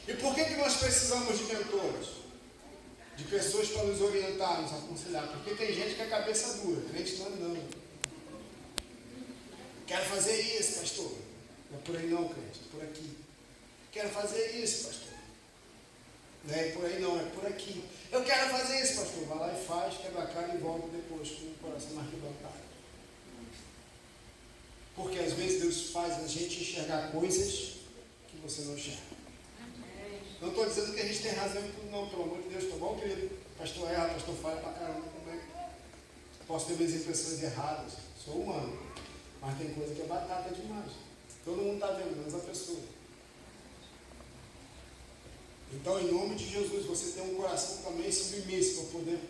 Speaker 2: E por que nós precisamos de mentores? De pessoas para nos orientar, nos aconselhar. Porque tem gente que é cabeça dura, crente não. Quero fazer isso, pastor. Não é por aí não, crente, é por aqui. Quero fazer isso, pastor. Não é por aí não, é por aqui. Eu quero fazer isso, pastor. Vai lá e faz, quebra a cara e volta depois com o coração mais quebrantado. Porque às vezes Deus faz a gente enxergar coisas que você não enxerga. Não estou dizendo que a gente tem razão em tudo, não, pelo amor de Deus, tá bom, querido? Pastor erra, pastor falha pra caramba também. Posso ter minhas impressões erradas, sou humano, mas tem coisa que é batata demais. Todo mundo está vendo, menos a pessoa. Então, em nome de Jesus, você tem um coração também submisso para poder,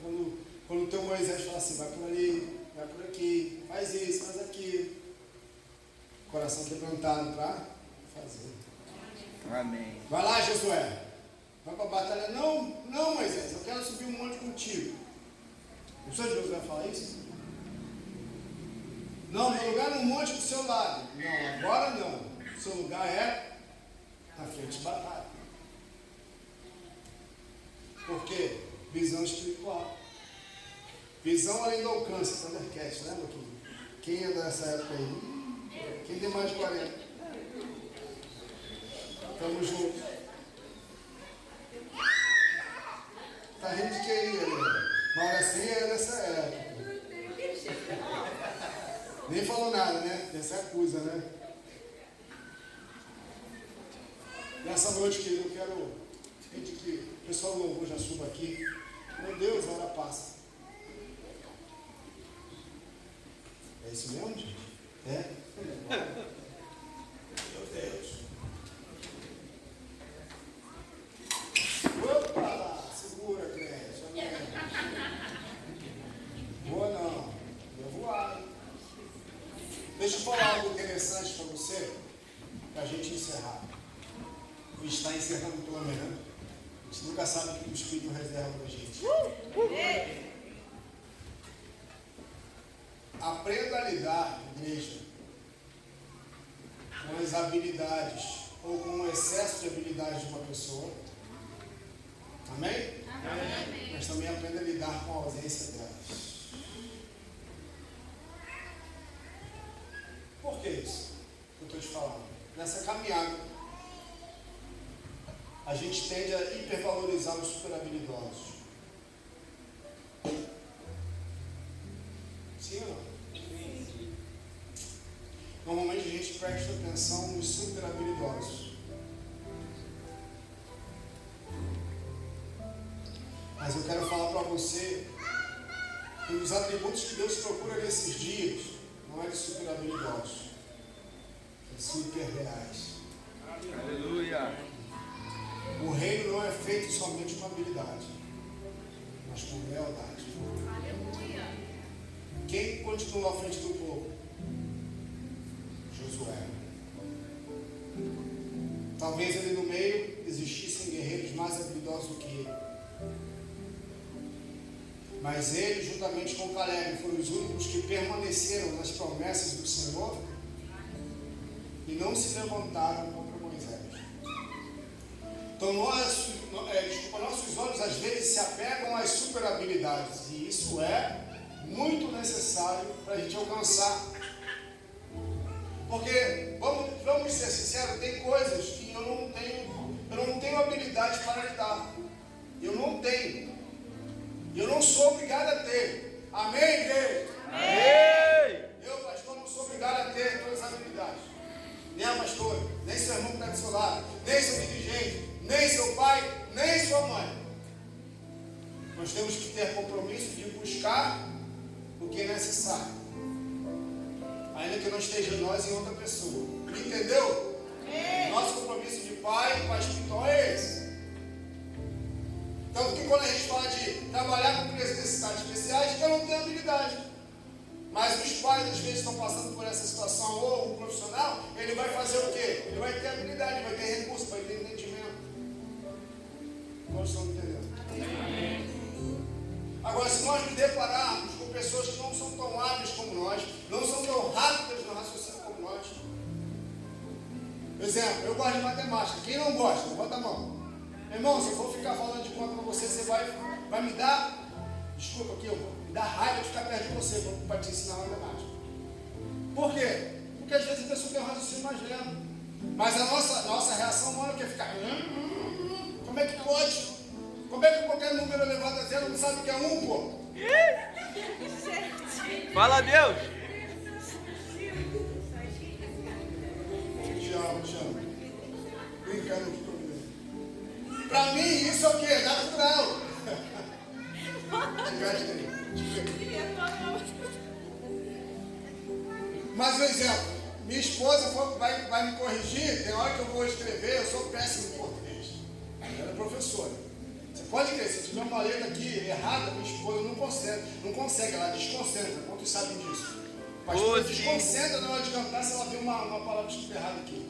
Speaker 2: quando o teu Moisés fala assim, vai por ali, vai por aqui, faz isso, faz aquilo. Coração quebrantado para fazer.
Speaker 4: Amém.
Speaker 2: Vai lá, Josué. Vai para a batalha. Não, Moisés, eu quero subir um monte contigo. O senhor Josué fala isso? Não, meu lugar no monte do seu lado. Não, agora não. O seu lugar é na frente de batalha. Por quê? Visão espiritual. Visão além do alcance. Thundercats, lembra? Quem é dessa época aí? Quem tem mais de 40? Tamo junto. Tá rindo de quem, galera? Mas assim é dessa época. Nem falou nada, né? Essa acusa, né? Nessa noite, querido, eu quero pedir que o pessoal do louvor já suba aqui. Meu Deus, a hora passa. É isso mesmo, gente? É? Meu Deus. Opa! Segura, crente. Amém, né? A gente nunca sabe o que o Espírito reserva para a gente. Aprenda a lidar, igreja, com as habilidades ou com o excesso de habilidades de uma pessoa. Amém?
Speaker 5: Amém.
Speaker 2: Mas também aprenda a lidar com a ausência delas. Por que isso? Que eu estou te falando. Nessa caminhada, a gente tende a hipervalorizar os super habilidosos. Sim ou não? Normalmente a gente presta atenção nos super habilidosos. Mas eu quero falar para você que os atributos que Deus procura nesses dias não é de super habilidosos, é de super reais.
Speaker 4: Aleluia.
Speaker 2: O reino não é feito somente com habilidade, mas com lealdade.
Speaker 5: Aleluia.
Speaker 2: Quem continuou à frente do povo? Josué. Talvez ali no meio existissem guerreiros mais habilidosos do que ele. Mas ele, juntamente com Caleb, foram os únicos que permaneceram nas promessas do Senhor e não se levantaram contra Moisés. Então nossos olhos às vezes se apegam às super habilidades, e isso é muito necessário para a gente alcançar. Porque, vamos ser sinceros, tem coisas que eu não tenho habilidade para lidar. Eu não tenho. Eu não sou obrigado a ter. Amém, igreja?
Speaker 4: Amém.
Speaker 2: Eu, pastor, não sou obrigado a ter todas as habilidades. Nem a pastora, nem seu irmão que está do seu lado, nem seu dirigente, nem seu pai, nem sua mãe. Nós temos que ter compromisso de buscar o que é necessário, ainda que não esteja nós em outra pessoa. Entendeu? Nosso compromisso de pai espiritual é esse. Tanto que quando a gente fala de trabalhar com necessidades especiais, eu não tenho habilidade. Mas os pais às vezes estão passando por essa situação, ou o profissional, ele vai fazer o quê? Ele vai ter habilidade, vai ter recurso, vai ter entendimento. Nós estamos entendendo. Agora, se nós nos depararmos com pessoas que não são tão hábeis como nós, não são tão rápidas no raciocínio como nós. Por exemplo, eu gosto de matemática. Quem não gosta? Levanta a mão. Irmão, se eu for ficar falando de conta para você, você vai me dar, desculpa aqui, me dá raiva de ficar perto de você para te ensinar matemática. Por quê? Porque às vezes a pessoa tem um raciocínio mais lento. Mas a nossa reação humana quer ficar. Como é que pode? Como é que qualquer número elevado a zero não sabe que é um, pô?
Speaker 4: Fala a Deus.
Speaker 2: Te amo. Brincando aqui comigo. Para mim, isso é o quê? Natural. Mas, por exemplo, minha esposa vai me corrigir. Tem hora que eu vou escrever, eu sou péssimo em português. Ela é professora. Você pode crer, se tiver uma letra aqui errada, minha esposa não consegue, ela desconcentra. Quantos sabem disso? Mas ela desconcentra na hora de cantar se ela vê uma palavra escrita errada aqui.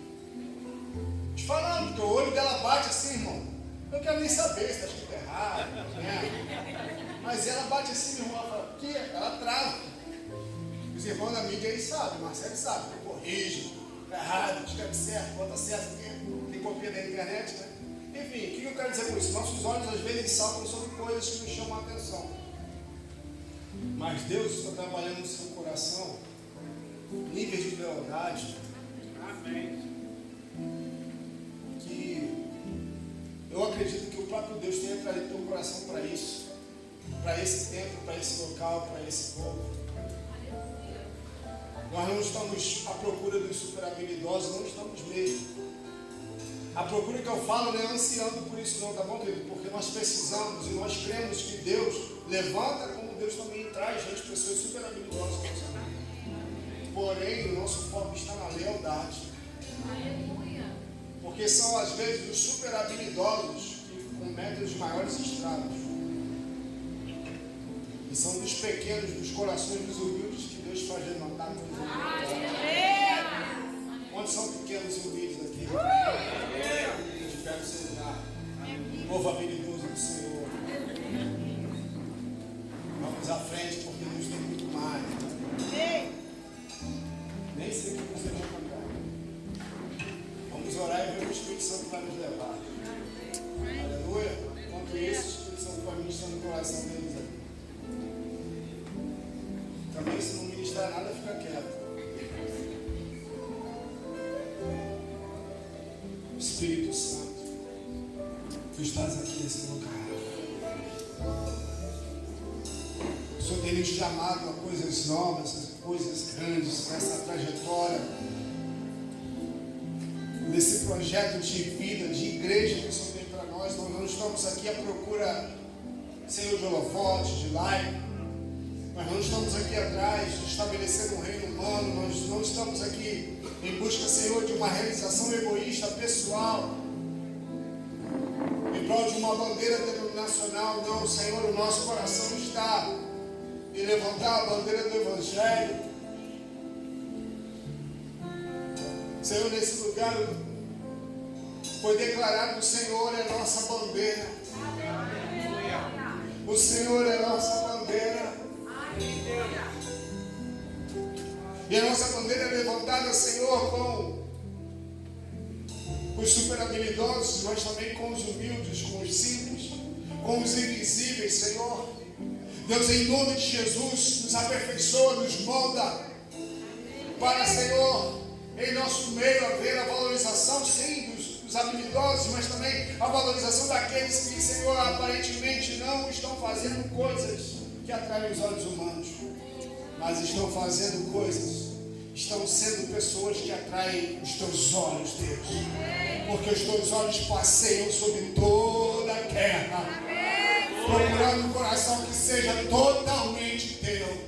Speaker 2: Te falando, porque o olho dela bate assim, irmão. Eu não quero nem saber se está escrito errado, né? Mas ela bate assim, meu irmão, ela fala, que? Ela trava. Os irmãos da mídia aí sabem, Marcelo sabe, corrige, está errado, escreve certo, bota certo, tem copia da internet, né? Enfim, o que eu quero dizer com isso? Nossos olhos às vezes saltam sobre coisas que nos chamam a atenção. Mas Deus está trabalhando no seu coração níveis de lealdade.
Speaker 6: Amém.
Speaker 2: Que eu acredito que o próprio Deus tenha trazido teu coração para isso, para esse tempo, para esse local, para esse povo. Nós não estamos à procura dos super habilidosos, não estamos mesmo. A procura que eu falo não é ansiando por isso não, tá bom, querido? Porque nós precisamos e nós cremos que Deus levanta, como Deus também traz gente, pessoas super habilidosas. Porém, o nosso foco está na lealdade.
Speaker 5: Aleluia.
Speaker 2: Porque são às vezes os super habilidosos que cometem os maiores estragos. E são dos pequenos, dos corações dos humildes que Deus faz levantar coisas. Onde são pequenos e humildes aqui? A gente pega o celular. Povo habilidoso do Senhor. Vamos à frente, porque Deus tem muito mais. Nem sei o que você vai cantar. Vamos orar e ver o Espírito Santo vai nos levar. Aleluia. Enquanto isso, o Espírito Santo vai ministrar no coração deles aqui. Também, se não ministrar nada, fica quieto. Espírito Santo, tu estás aqui nesse lugar. O Senhor tem nos chamado a coisas novas, a coisas grandes, nessa trajetória, nesse projeto de vida, de igreja que o Senhor tem para nós. Nós não estamos aqui à procura, Senhor, de holofote, de like. Nós não estamos aqui atrás de estabelecer um reino humano. Nós não estamos aqui em busca, Senhor, de uma realização egoísta, pessoal, em prol de uma bandeira denominacional. Não, Senhor, o nosso coração está em levantar a bandeira do Evangelho. Senhor, nesse lugar foi declarado: o Senhor é nossa bandeira. O Senhor é nossa bandeira. E a nossa bandeira é levantada, Senhor, com os super habilidosos, mas também com os humildes, com os simples, com os invisíveis, Senhor. Deus, em nome de Jesus, nos aperfeiçoa, nos molda, para, Senhor, em nosso meio haver a valorização, sim, dos habilidosos, mas também a valorização daqueles que, Senhor, aparentemente não estão fazendo coisas que atraem os olhos humanos, mas estão fazendo coisas, estão sendo pessoas que atraem os teus olhos, Deus, porque os teus olhos passeiam sobre toda a terra, procurando um coração que seja totalmente teu.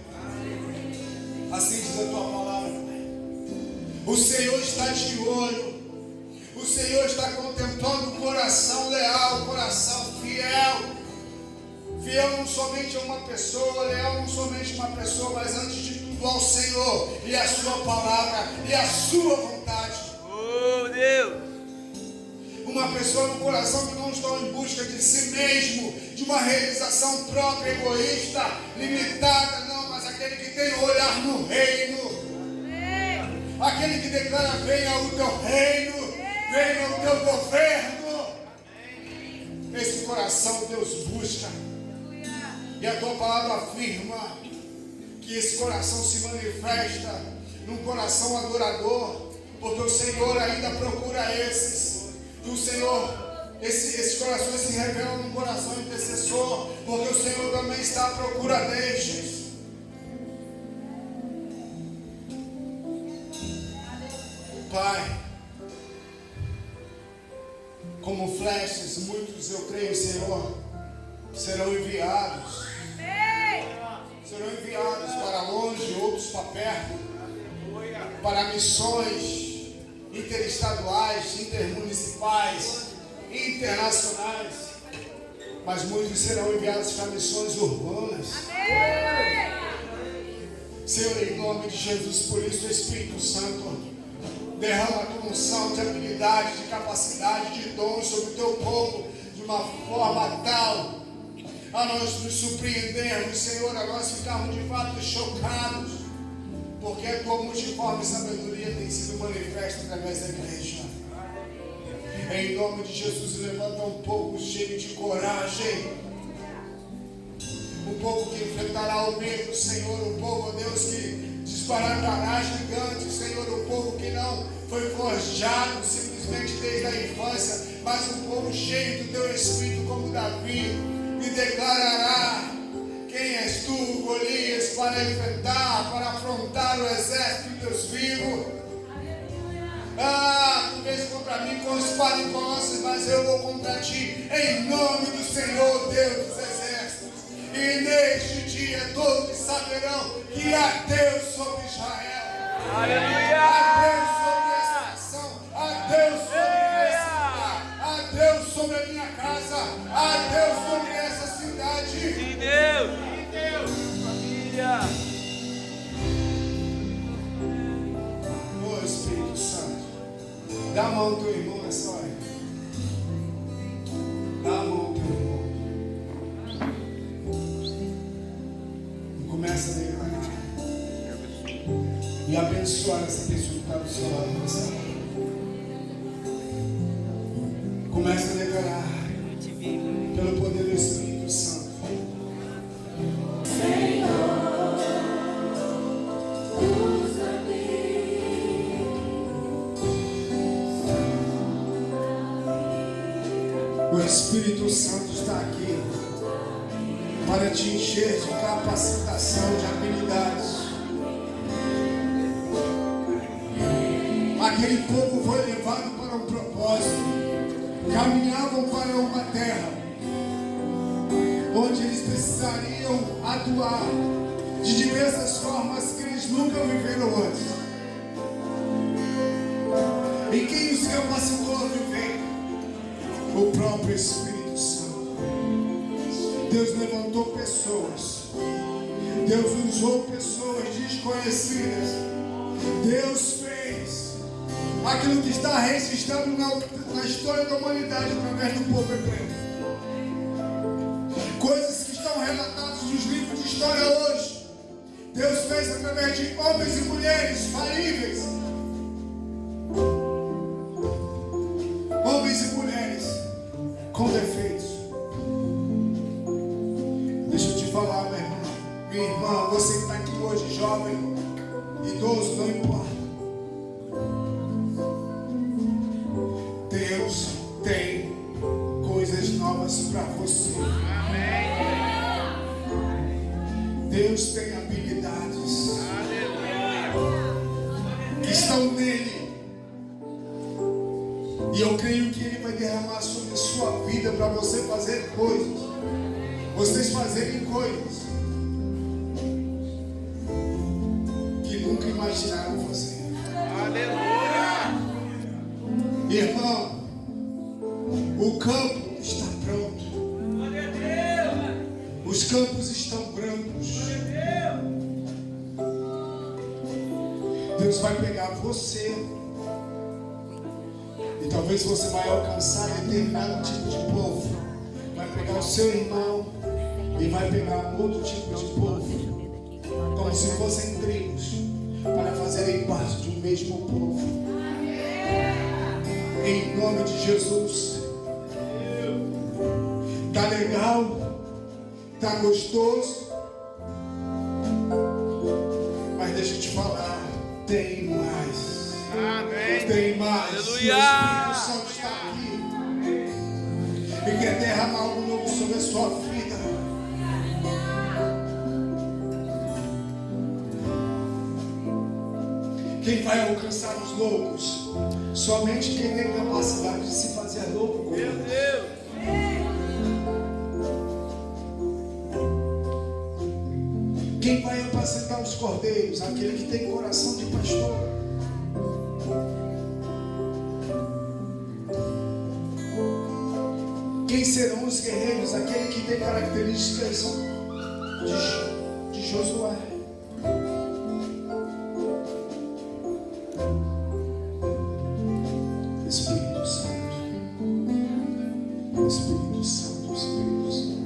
Speaker 2: Assim diz a tua palavra, Pai. O Senhor está de olho, o Senhor está contemplando o coração leal, o coração fiel. Fiel não somente a uma pessoa, leal não somente a uma pessoa, mas antes de tudo ao Senhor e a sua palavra e a sua vontade.
Speaker 4: Oh, Deus!
Speaker 2: Uma pessoa no coração que não está em busca de si mesmo, de uma realização própria, egoísta, limitada, não, mas aquele que tem o olhar no reino. Aquele que declara: venha o teu reino, venha o teu governo. Esse coração Deus busca. E a tua palavra afirma que esse coração se manifesta num coração adorador, porque o Senhor ainda procura esses. E o Senhor, esses corações se revelam num coração intercessor, porque o Senhor também está à procura destes. Pai, como flechas, muitos, eu creio, Senhor, serão enviados. Serão enviados para longe, outros para perto, para missões interestaduais, intermunicipais, internacionais. Mas muitos serão enviados para missões urbanas. Senhor, em nome de Jesus, por isso, Espírito Santo, derrama a tua unção de habilidade, de capacidade, de dons sobre o teu povo, de uma forma tal a nós nos surpreendermos, Senhor, a nós ficarmos de fato chocados, porque a tua multiforme sabedoria tem sido manifesta através da igreja. Em nome de Jesus, levanta um povo cheio de coragem, um povo que enfrentará o medo, Senhor, um povo, Deus, que disparatará gigantes, Senhor, um povo que não foi forjado simplesmente desde a infância, mas um povo cheio do teu Espírito como Davi, e declarará: quem és tu, Golias, para enfrentar, para afrontar o exército de Deus vivo? Ah, tu vês contra mim com espada e com lança, mas eu vou contra ti, em nome do Senhor, Deus dos exércitos. E neste dia todos saberão que há Deus sobre Israel.
Speaker 4: Aleluia!
Speaker 2: Há Deus sobre esta nação, há Deus sobre esse lugar, há Deus sobre a minha casa, há Deus sobre essa cidade.
Speaker 4: Sim, Deus! Sim, Deus! Família!
Speaker 2: Oh, Espírito Santo, dá a mão ao teu irmão nessa hora. Dá a mão. Começa a declarar e abençoar essa pessoa que está do seu lado nessa hora. Começa a declarar pelo poder do Espírito Santo. O Espírito Santo está aqui para te encher de capacitação, de habilidades. Aquele povo foi levado para um propósito. Caminhavam para uma terra onde eles precisariam atuar de diversas formas que eles nunca viveram antes. E quem os capacitou a viver? O próprio Espírito Santo. Deus levantou pessoas. Deus usou pessoas desconhecidas. Deus fez aquilo que está registrado na história da humanidade através do povo hebreu. Coisas que estão relatadas nos livros de história hoje. Deus fez através de homens e mulheres falíveis. Homens e mulheres com defeitos. Deixa eu te falar, meu irmão. Minha irmã, você que está aqui hoje, jovem, idoso, não importa. Deus tem coisas novas para você. Deus tem habilidades que estão nele. E eu creio que Ele vai derramar sobre a sua vida para você fazer coisas. Vocês fazerem coisas que nunca imaginaram fazer.
Speaker 4: Aleluia!
Speaker 2: Irmão, o campo está pronto. Os campos estão brancos. Deus vai pegar você. E talvez você vai alcançar determinado tipo de povo. Vai pegar o seu irmão e vai pegar um outro tipo de povo, como se fossem tribos, para fazerem parte de um mesmo povo. Em nome de Jesus. Tá legal? Tá gostoso? Mas deixa eu te falar, tem mais.
Speaker 4: Amém!
Speaker 2: Tem mais.
Speaker 4: Aleluia!
Speaker 2: O Espírito Santo está aqui e quer derramar algo novo sobre a sua vida. Quem vai alcançar os loucos? Somente quem tem capacidade de se fazer louco com
Speaker 4: Meu
Speaker 2: Deus.
Speaker 4: Deus!
Speaker 2: Quem vai apacentar os cordeiros? Aquele que tem coração de pastor. Quem serão os guerreiros? Aquele que tem características de Josué. Espírito Santo. Espírito Santo. Espírito Santo.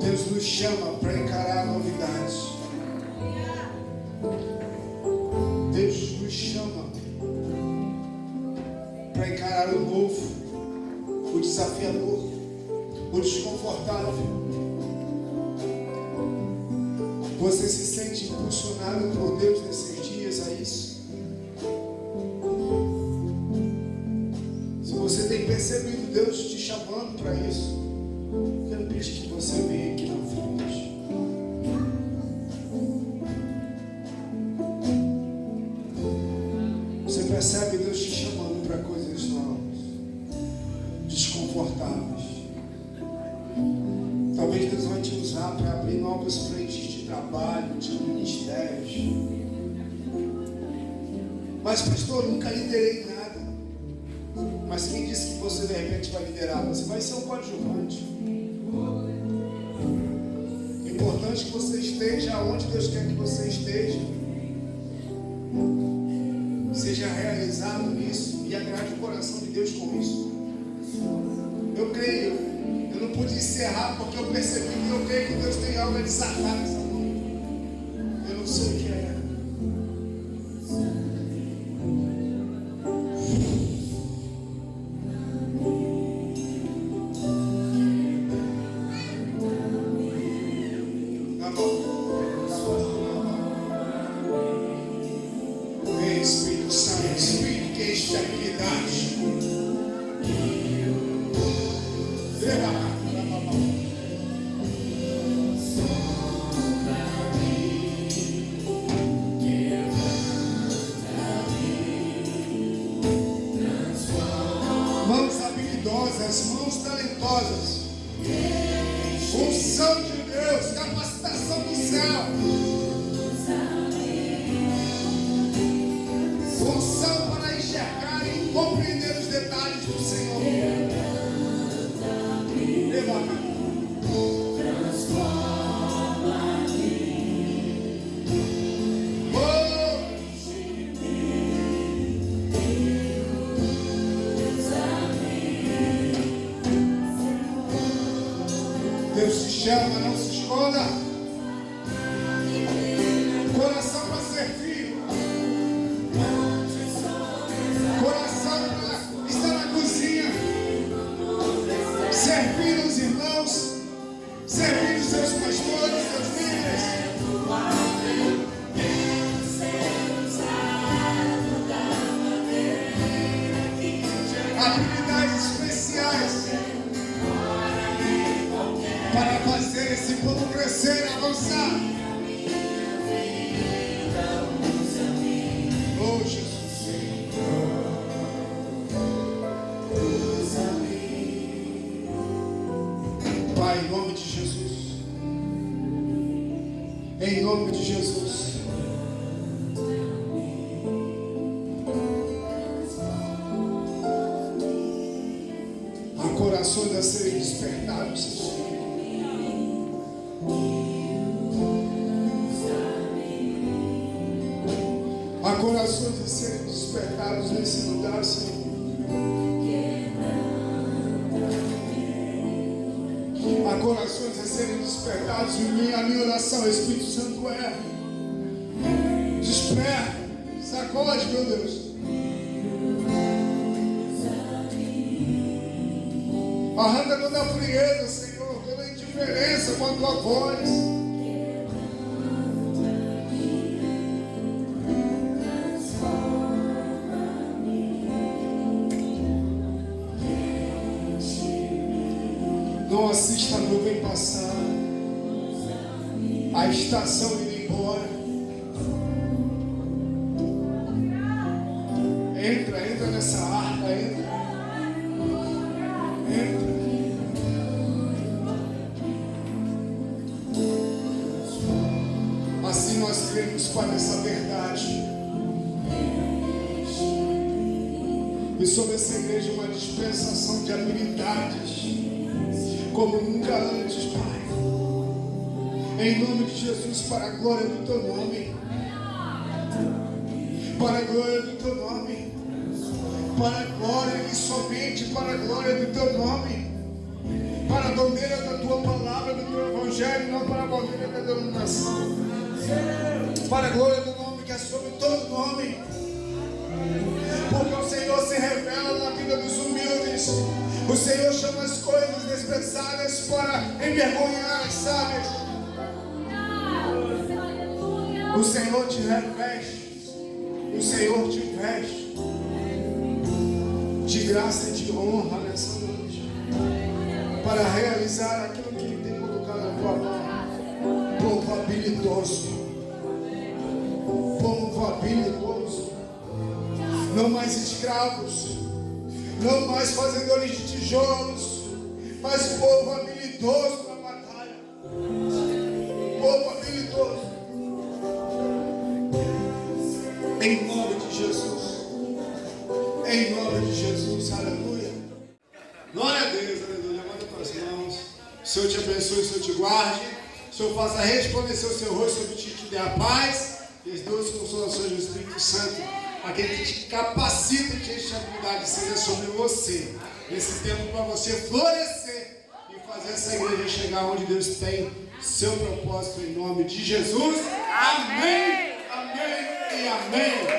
Speaker 2: Deus nos chama para encarar novidades. Deus nos chama para encarar o novo, o desafiador, o desconfortável. Você se sente impulsionado por Deus nesses dias a isso? Se você tem percebido Deus te chamando para isso, quero pedir que você venha aqui na frente. Você percebe Deus te chamando para coisas novas, desconfortáveis. Talvez Deus vai te usar para abrir novas frentes de trabalho, de ministérios. Mas pastor, eu nunca liderei nada. Mas quem disse que você de repente vai liderar? Você vai ser um coadjuvante. O importante é que você esteja onde Deus quer que você esteja. Seja realizado nisso e agrade o coração de Deus com isso. Eu creio, eu não pude encerrar, porque eu percebi que eu creio que Deus tem algo a desatar nessa noite. Eu não sei o que é. Vem, Espírito Santo, Espírito que enche de habilidade. Mãos habilidosas, mãos talentosas. Unção de Deus, capacitação do céu. Unção para enxergar e compreender os detalhes do Senhor. Deus te chama, não se esconda. Coração para servir. Coração para estar na cozinha. Servir os irmãos. Servir os seus pastores, seus líderes. Habilidades especiais para fazer esse povo crescer e avançar. Oh, Jesus. Pai, em nome de Jesus. Em nome de Jesus. Há corações a serem despertados. Há corações a serem despertados nesse lugar, Senhor. Há corações a serem despertados. E a minha oração, Espírito Santo, é: desperta, sacode, meu Deus. Arranca toda a frieza, Senhor, toda a indiferença com a tua voz. Não assista a nuvem passar, a estação ir embora. Entra nessa arca, entra. Assim nós cremos, Pai, nessa verdade. E sobre essa igreja uma dispensação de habilidades como nunca antes, Pai. Em nome de Jesus, para a glória do Teu nome. Para a glória do Teu nome. Para a glória e somente para a glória do Teu nome. Para a bandeira da Tua palavra, do Teu evangelho, não para a bandeira da denominação. Para a glória do nome que é sobre todo nome. Porque o Senhor se revela na vida dos humildes. O Senhor chama as coisas desprezadas para envergonhar as sábias. O Senhor te reveste. O Senhor te veste de graça e de honra nessa noite, para realizar aquilo que Ele tem colocado na tua mão. Povo habilidoso. Povo habilidoso. Não mais escravos. Não mais fazedores de tijolos, mas povo habilidoso na batalha. Povo habilidoso. Em nome de Jesus. Em nome de Jesus. Aleluia. Glória a Deus, aleluia. Levanta tuas mãos. O Senhor te abençoe, o Senhor te guarde. O Senhor faça resplandecer o seu rosto sobre ti e te dê a paz e as duas consolações do Espírito Santo. Aquele que te capacita e te enche de habilidade seja sobre você. Nesse tempo para você florescer e fazer essa igreja chegar onde Deus tem seu propósito em nome de Jesus. Amém, amém e amém.